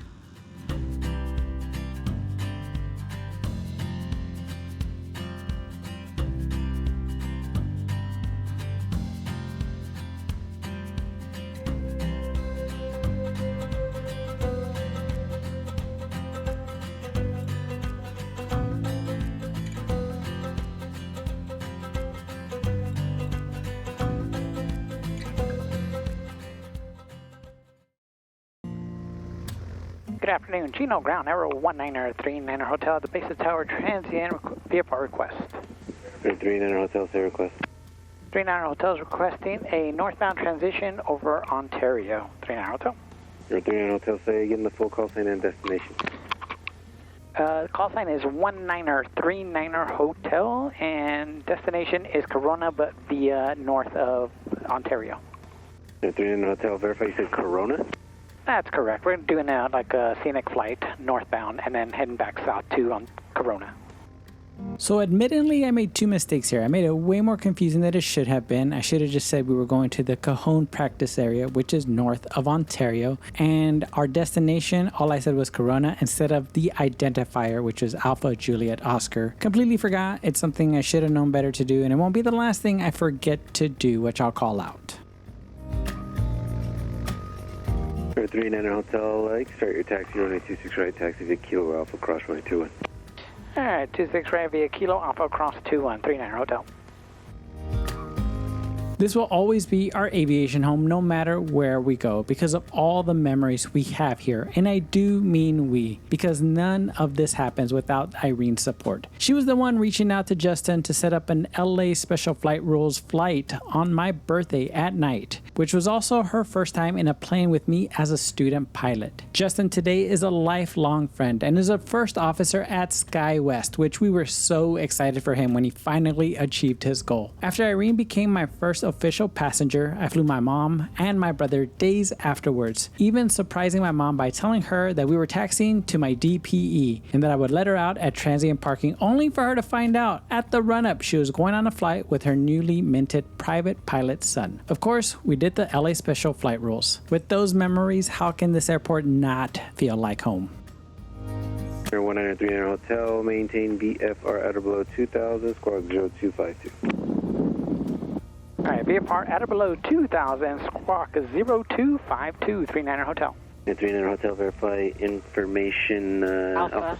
Good afternoon, Chino Ground Aero 1939er Hotel at the base of Tower Transient VFR request. 39er Hotel, say request. 39er Hotel is requesting a northbound transition over Ontario. 39er Hotel. 39er Hotel, say again the full call sign and destination. Call sign is 1939er Hotel and destination is Corona but via north of Ontario. 39er Hotel, verify you said Corona? That's correct. We're doing like a scenic flight northbound and then heading back south to Corona. So admittedly, I made 2 mistakes here. I made it way more confusing than it should have been. I should have just said we were going to the Cajon practice area, which is north of Ontario. And our destination, all I said was Corona instead of the identifier, which was Alpha Juliet Oscar. Completely forgot. It's something I should have known better to do. And it won't be the last thing I forget to do, which I'll call out. 39er Hotel, start your taxi, runway 26 right, taxi via Kilo Alpha, cross runway 21. All right, 26 right via Kilo Alpha across 21, 39er Hotel. This will always be our aviation home no matter where we go because of all the memories we have here. And I do mean we, because none of this happens without Irene's support. She was the one reaching out to Justin to set up an LA Special Flight Rules flight on my birthday at night, which was also her first time in a plane with me as a student pilot. Justin today is a lifelong friend and is a first officer at SkyWest, which we were so excited for him when he finally achieved his goal. After Irene became my first official passenger, I flew my mom and my brother days afterwards, even surprising my mom by telling her that we were taxiing to my DPE and that I would let her out at transient parking, only for her to find out at the Runup she was going on a flight with her newly minted private pilot son. Of course, we did the LA Special Flight Rules. With those memories, how can this airport not feel like home? 1939er Hotel, maintain VFR at or below 2000, squawk 0252. All right, VFR at or below 2000, squawk 0252, 39er Hotel. 39er Hotel, verify information Alpha.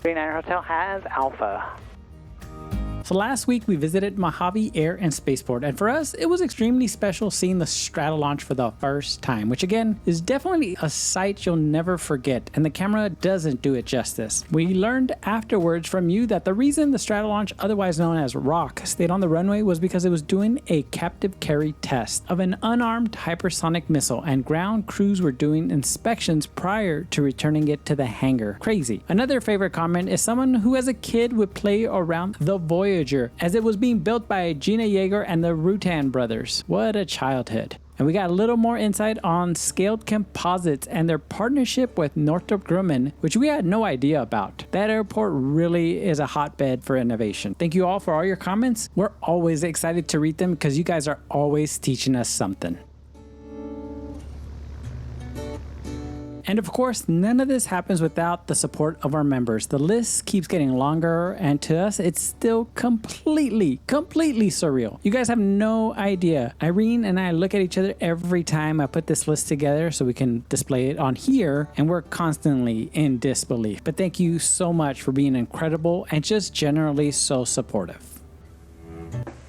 39er Hotel has Alpha. So last week we visited Mojave Air and Spaceport, and for us it was extremely special seeing the Stratolaunch for the first time, which again is definitely a sight you'll never forget, and the camera doesn't do it justice. We learned afterwards from you that the reason the Stratolaunch, otherwise known as Rock, stayed on the runway was because it was doing a captive carry test of an unarmed hypersonic missile, and ground crews were doing inspections prior to returning it to the hangar. Crazy. Another favorite comment is someone who as a kid would play around the Voyager as it was being built by Gina Yeager and the Rutan brothers. What a childhood. And we got a little more insight on Scaled Composites and their partnership with Northrop Grumman, which we had no idea about. That airport really is a hotbed for innovation. Thank you all for all your comments. We're always excited to read them because you guys are always teaching us something. And of course, none of this happens without the support of our members. The list keeps getting longer, and to us, it's still completely surreal. You guys have no idea. Irene and I look at each other every time I put this list together so we can display it on here, and we're constantly in disbelief. But thank you so much for being incredible and just generally so supportive.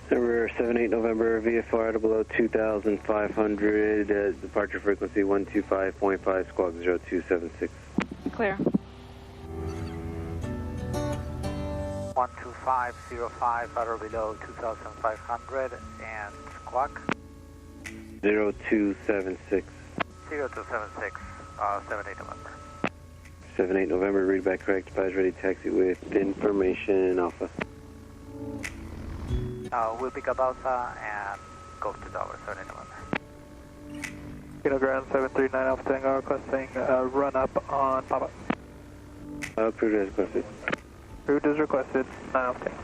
Number 78 November, VFR at below 2,500, departure frequency 125.5, squawk 0276. Clear. 12505 at or below 2,500 and squawk 0276. 0276, 78 November. 78 November, read back correct, advise ready taxi with information Alpha. We'll pick up Alpha and go to Tower, 78 November. Kilo ground 739 Alpha Tango requesting run up on Papa. Approved as requested. Approved as requested, 9 Alpha Tango.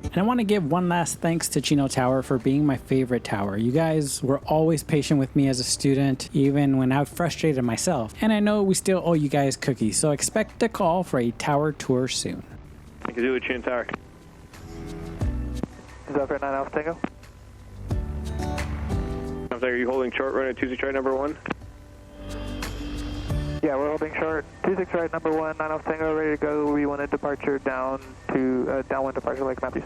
And I want to give one last thanks to Chino Tower for being my favorite tower. You guys were always patient with me as a student, even when I frustrated myself. And I know we still owe you guys cookies, so expect a call for a tower tour soon. Thank you, Chino Tower. Is that for 9 Alpha Tango? Are you holding short run at 26 right number 1? Yeah, we're holding short. 26 right number 1, 9 Alpha Tango, ready to go. We want a departure down to downwind departure Lake Matthews.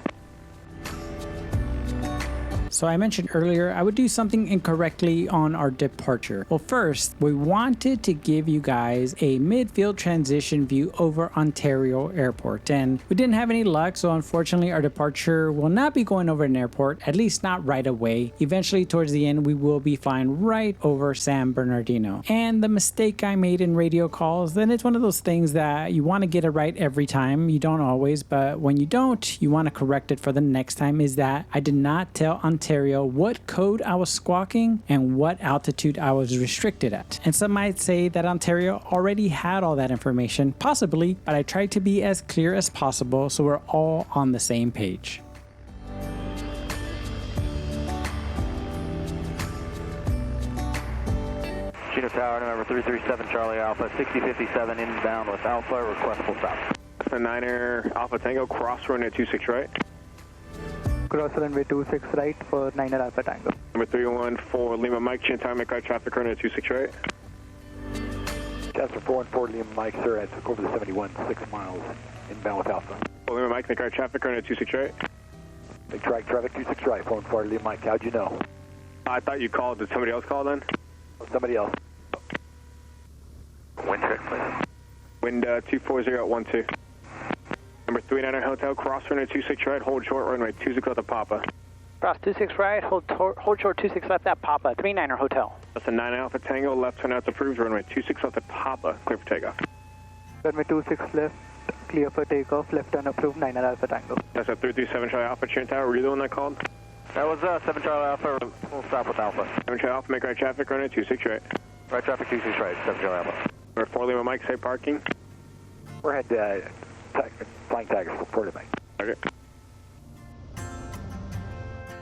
So I mentioned earlier I would do something incorrectly on our departure. Well, first, we wanted to give you guys a midfield transition view over Ontario Airport, and we didn't have any luck, so unfortunately our departure will not be going over an airport, at least not right away. Eventually, towards the end, we will be flying right over San Bernardino. And the mistake I made in radio calls, then it's one of those things that you want to get it right every time. You don't always, but when you don't, you want to correct it for the next time, is that I did not tell Ontario what code I was squawking and what altitude I was restricted at. And some might say that Ontario already had all that information, possibly, but I tried to be as clear as possible so we're all on the same page. Chino Tower, November 337 Charlie Alpha, 6057 inbound with Alpha, request full stop. That's a 9er Alpha Tango, cross run at 26 right. Cross runway 26 right for 9er Alpha Tango. Number 314 Lima Mike, Chin Tower, make our traffic run at 26 right. Jasper 414 Lima Mike, sir, I took over the 71, 6 miles inbound with Alpha. Lima Mike, make our traffic run at 26 right. Big track traffic 26 right, 414 Lima Mike, how'd you know? I thought you called, did somebody else call then? Somebody else. Wind check, please. Wind 240 at 12. Number 39er Hotel, cross runway 26 right, hold short runway 26 left at Papa. Cross 26 right, hold short 26 left at Papa, 39er Hotel. That's a 9 Alpha Tango, left turn out approved, runway 26 left at Papa, clear for takeoff. Runway 26 left, clear for takeoff, left turn approved, 9er Alpha Tango. That's a 337 Charlie Alpha, Chin Tower, were you the one that called? That was 7 Charlie Alpha, full stop with Alpha. 7 Charlie Alpha, make right traffic runway 26 right. Right traffic 26 right, 7 Charlie Alpha. Number 4 Lima Mike, say parking. We're head Flying Tigers for Port of Mike. Okay.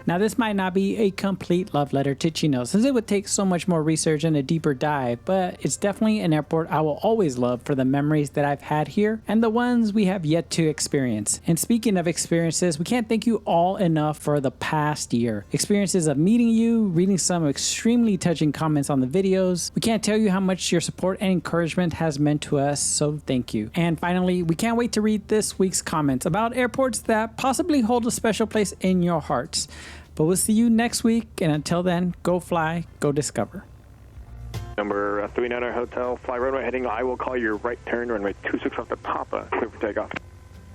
Now, this might not be a complete love letter to Chino, since it would take so much more research and a deeper dive, but it's definitely an airport I will always love for the memories that I've had here and the ones we have yet to experience. And speaking of experiences, we can't thank you all enough for the past year. Experiences of meeting you, reading some extremely touching comments on the videos. We can't tell you how much your support and encouragement has meant to us, so thank you. And finally, we can't wait to read this week's comments about airports that possibly hold a special place in your hearts. But we'll see you next week, and until then, go fly, go discover. Number 39er Hotel, fly runway heading, I will call your right turn, runway 26 left at Papa, clear for takeoff.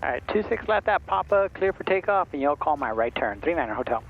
All right, 26 left at Papa, clear for takeoff, and you'll call my right turn, 39er Hotel.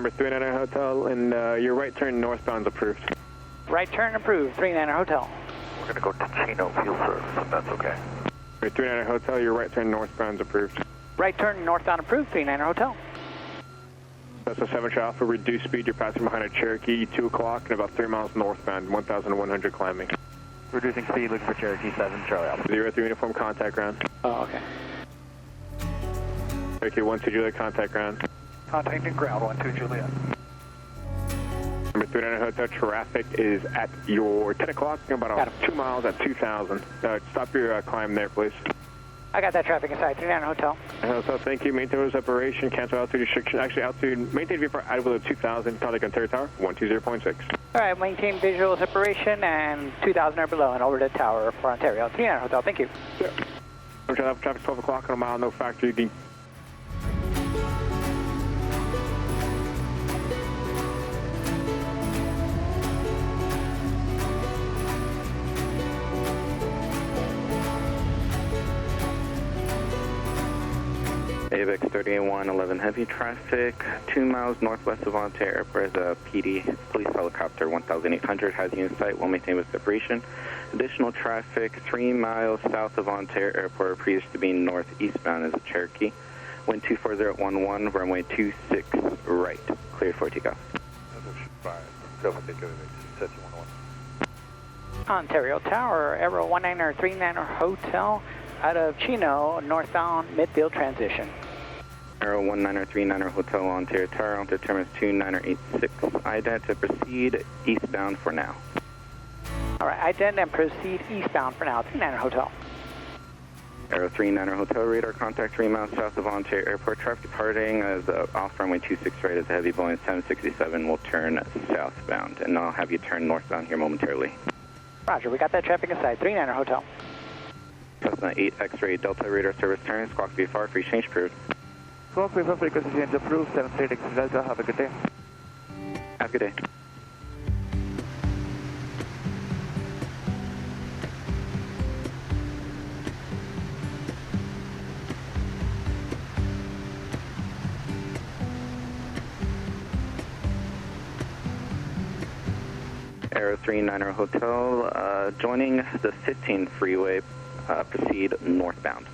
Number 39 Hotel, and your right turn northbound is approved. Right turn approved, 39 Hotel. We're going to go to Chino Fuel Service, if that's okay. Number 39 Hotel, your right turn northbound is approved. Right turn northbound approved, 39 Hotel. That's a 7 Alpha, reduced speed, you're passing behind a Cherokee, 2 o'clock, and about 3 miles northbound, 1,100 climbing. Reducing speed, looking for Cherokee 7, Charlie Alpha. 03 uniform, contact ground. Oh, okay. Cherokee 12 Juliet, contact ground. Contacting ground, 12 Juliet. Number 39 Hotel, traffic is at your 10 o'clock, about 2 miles at 2,000. Stop your climb there, please. I got that traffic inside, 39 Hotel. Hotel, thank you. Maintain separation, cancel altitude restriction. Actually, altitude, maintain VFR out below 2,000, contact Ontario Tower, 120.6. All right, maintain visual separation and 2,000 or below and over the tower for Ontario. 39 Hotel, thank you. Yeah. Traffic 12 o'clock on a mile, no factory. AVX 3111 heavy traffic, 2 miles northwest of Ontario Airport is a PD police helicopter, 1,800, has you in sight, will maintain with separation. Additional traffic, 3 miles south of Ontario Airport, appears to be northeastbound is a Cherokee. Wind 24011, runway 26 right, cleared for takeoff. Ontario Tower, Aero 1939 Hotel, out of Chino, northbound midfield transition. Aero 1939 Hotel, Ontario Tower, on terminus 2986. IDET to proceed eastbound for now. All right, ident and proceed eastbound for now, 39 Hotel. Aero 39 Hotel, radar contact 3 miles south of Ontario Airport. Traffic departing as off runway 26 right as a heavy Boeing 767 will turn southbound, and I'll have you turn northbound here momentarily. Roger, we got that traffic inside, 39 Hotel. Cessna 8 X-ray Delta radar service turn, squawk VFR, free change approved. Squawk VFR frequency change approved, 78 X Delta, have a good day. Have a good day. Aero 39 Hotel, joining the 15 freeway, proceed northbound.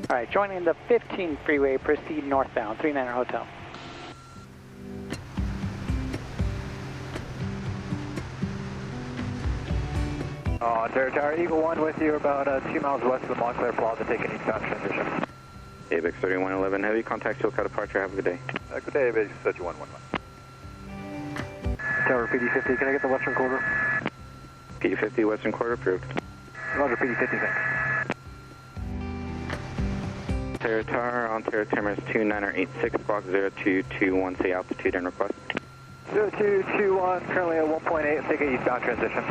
All right, joining the 15 freeway, proceed northbound, 39 Hotel. Ontario Tower, Eagle 1 with you about 2 miles west of the Montclair Plaza, taking eastbound transition. AVX 3111 heavy, contact SoCal departure, have a good day. Good day, AVX 3111. Tower PD50, can I get the western quarter? PD50 western quarter approved. Roger, PD50, thanks. Ontario Tower, Ontario terminus 2986, squawk 0221, say altitude and request. 0221, currently at 1.8, taking eastbound transition.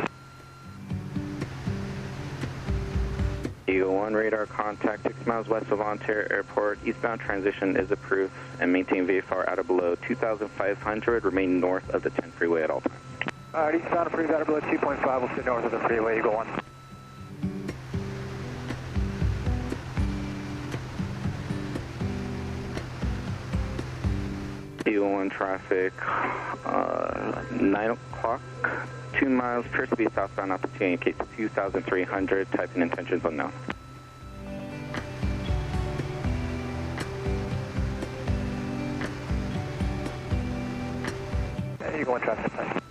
Eagle 1 radar contact 6 miles west of Ontario Airport. Eastbound transition is approved and maintain VFR out of below 2,500. Remain north of the 10 freeway at all times. Alright, eastbound approved out of below 2.5. We'll sit north of the freeway. Eagle 1. Eagle 1 traffic, 9 o'clock. 2 miles, appears to be southbound altitude, indicate 2,300, type and intentions unknown. Eagle 1 traffic, thanks.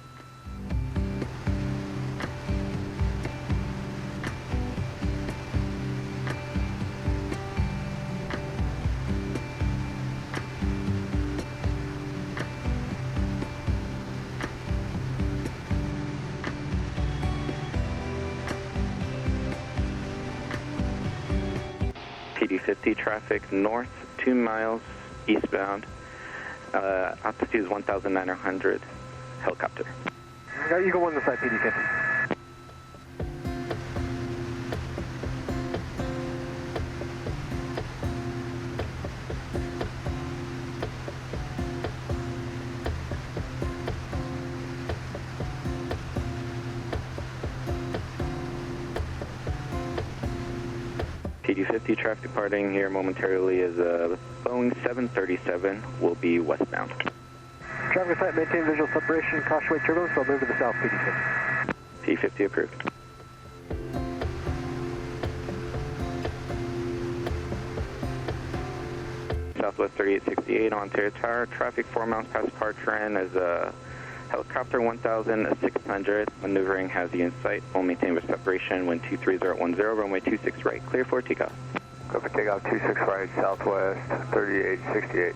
PD50 traffic north, 2 miles eastbound, altitude is 1,900, helicopter. Got Eagle 1 on the side, PD50. PD50 traffic departing here momentarily is a Boeing 737, will be westbound. Traffic site, maintain visual separation, caution wake turbulence, so I'll move to the south, PD6. P50 approved. Southwest 3868 Ontario Tower, traffic 4 miles past departure end is a helicopter 1600, maneuvering has you in sight, will maintain with separation, wind 23010, runway 26 right, clear for takeoff. Go for takeoff 26 right, Southwest 3868.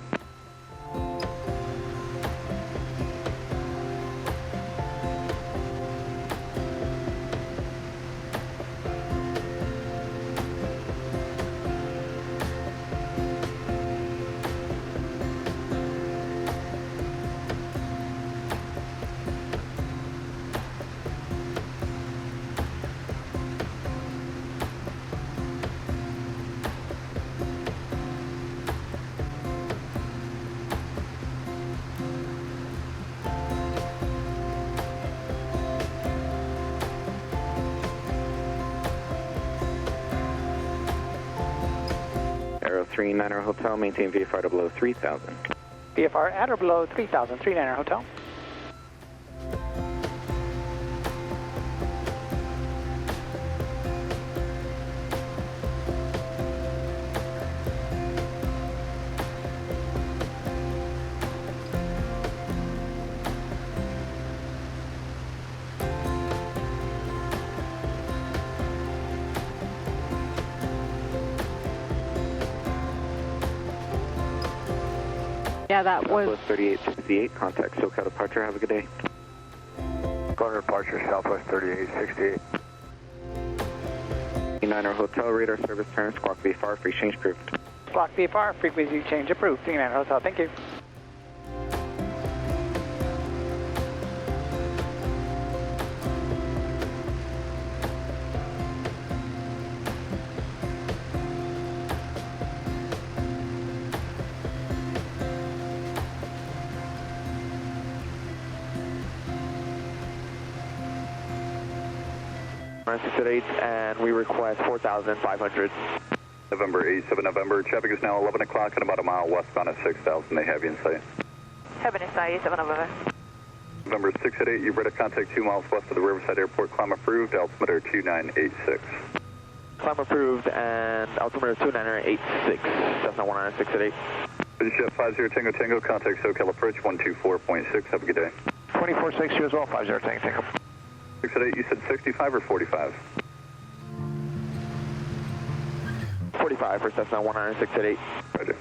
Aero 39er Hotel, maintain VFR to below 3000. VFR at or below 3000, 39er Hotel. Yeah, that was... Southwest 3868, contact SoCal departure, have a good day. Going to departure, Southwest 3868. 39er Hotel, radar service turn, squawk VFR, free change approved. Squawk VFR, frequency change approved, 39er Hotel, thank you. And we request 4,500. November 87 November, traffic is now 11 o'clock and about a mile westbound at 6,000. They have you in sight. Heaven is 87 November. November 688, you've read a contact 2 miles west of the Riverside Airport, climb approved, altimeter 2986. Climb approved and altimeter 2986, Cessna 19688. British Jet 50 Tango Tango, contact SoCal approach 124.6, have a good day. 24.6, you as well, 50 Tango Tango. 688, you said 65 or 45? 45 for Cessna 19688. Roger.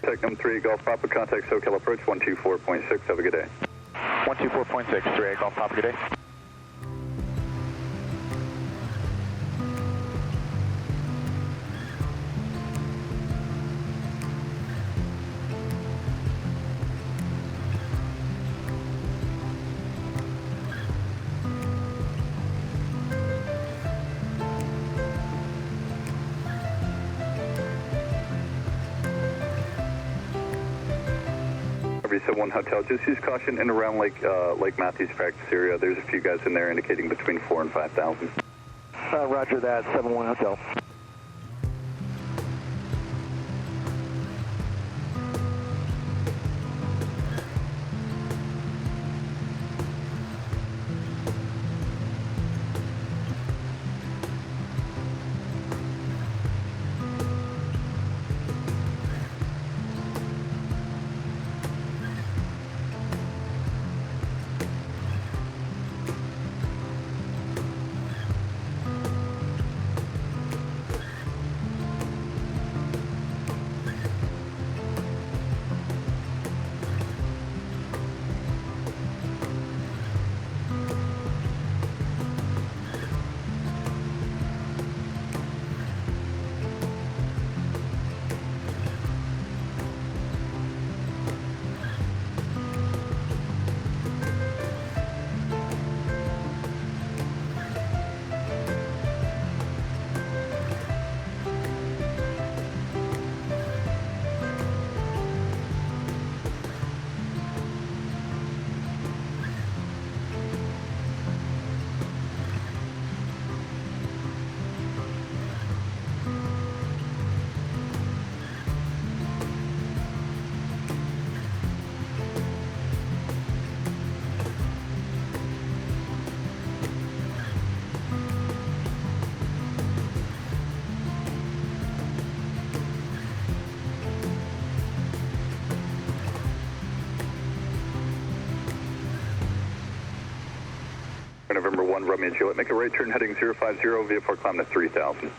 Technum 3 Golf Papa, contact SoCal approach 124.6, have a good day. 124.6, 3 Golf Papa, good day. Reset 1 Hotel, just use caution in around Lake Matthews practice area. There's a few guys in there indicating between 4 and 5,000. Roger that, 7-1 Hotel. 1 Romeo and Juliet. Make a right turn heading 050, VFR climb to 3000.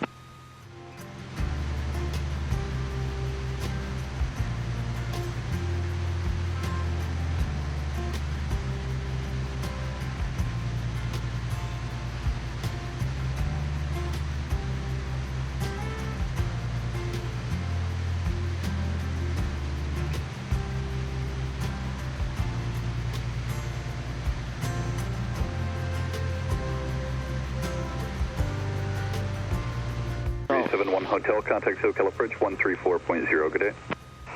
Hotel, contact SoCal approach 134.0, good day.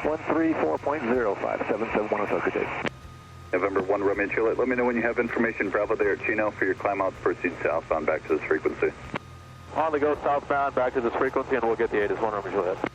134.0, 577 Hotel, good day. November 1 Romeo and Juliet, let me know when you have information. Bravo there at Chino for your climb out, proceed southbound back to this frequency. On the go southbound back to this frequency and we'll get the 8 as 1 Romeo and Juliet.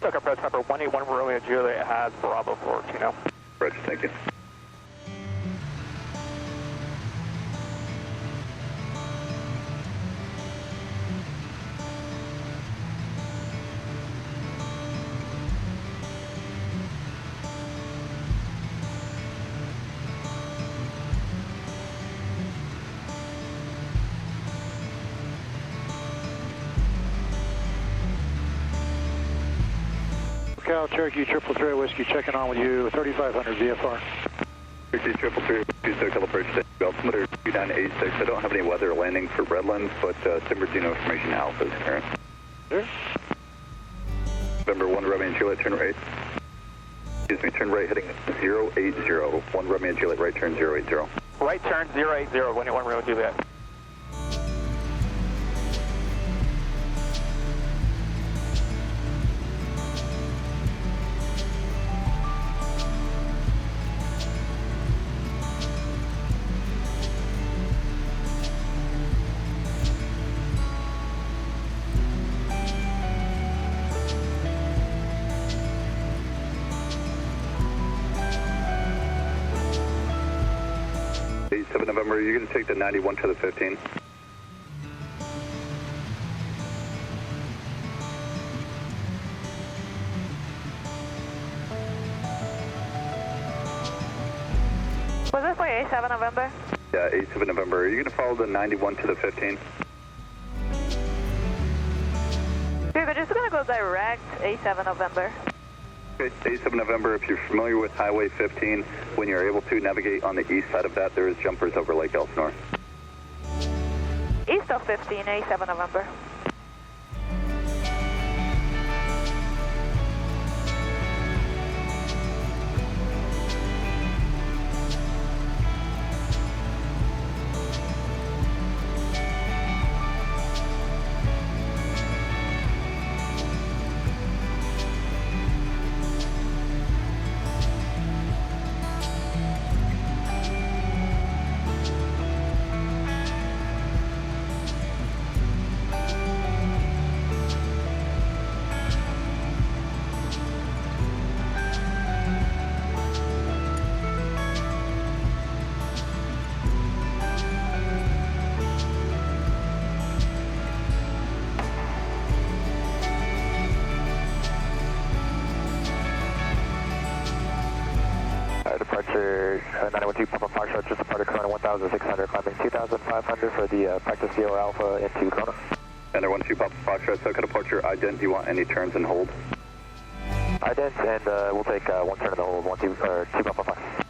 Takeoff press number 181 Romeo Juliet has Bravo for Chino. Roger, thank you. Cal Cherokee 333 Whiskey checking on with you, 3500 VFR. Cherokee 333 Whiskey, SoCal approach, altimeter 2986. I don't have any weather landing for Redlands, but San Bernardino information Alpha is current. Sure. November 1 Romeo and Juliet, turn right. Excuse me, turn right heading 080. 1 Romeo and Juliet, right turn 080. Right turn 080, 181 Romeo Juliet. November, you're going to take the 91 to the 15. Was this for 87 November? Yeah, 87 November. Are you going to follow the 91 to the 15? Dude, we're just going to go direct 87 November. Okay, 87 November, if you're familiar with Highway 15, when you're able to navigate on the east side of that, there is jumpers over Lake Elsinore. East of 15, 87 November. departure 912 Papa Foxtrot, just departed Corona 1600, climbing 2500 for the practice Sierra Alpha into Corona. And 12 Papa Foxtrot, SoCal departure, ident, do you want any turns and hold? Ident, and we'll take one turn in the hold, 2 Papa 5.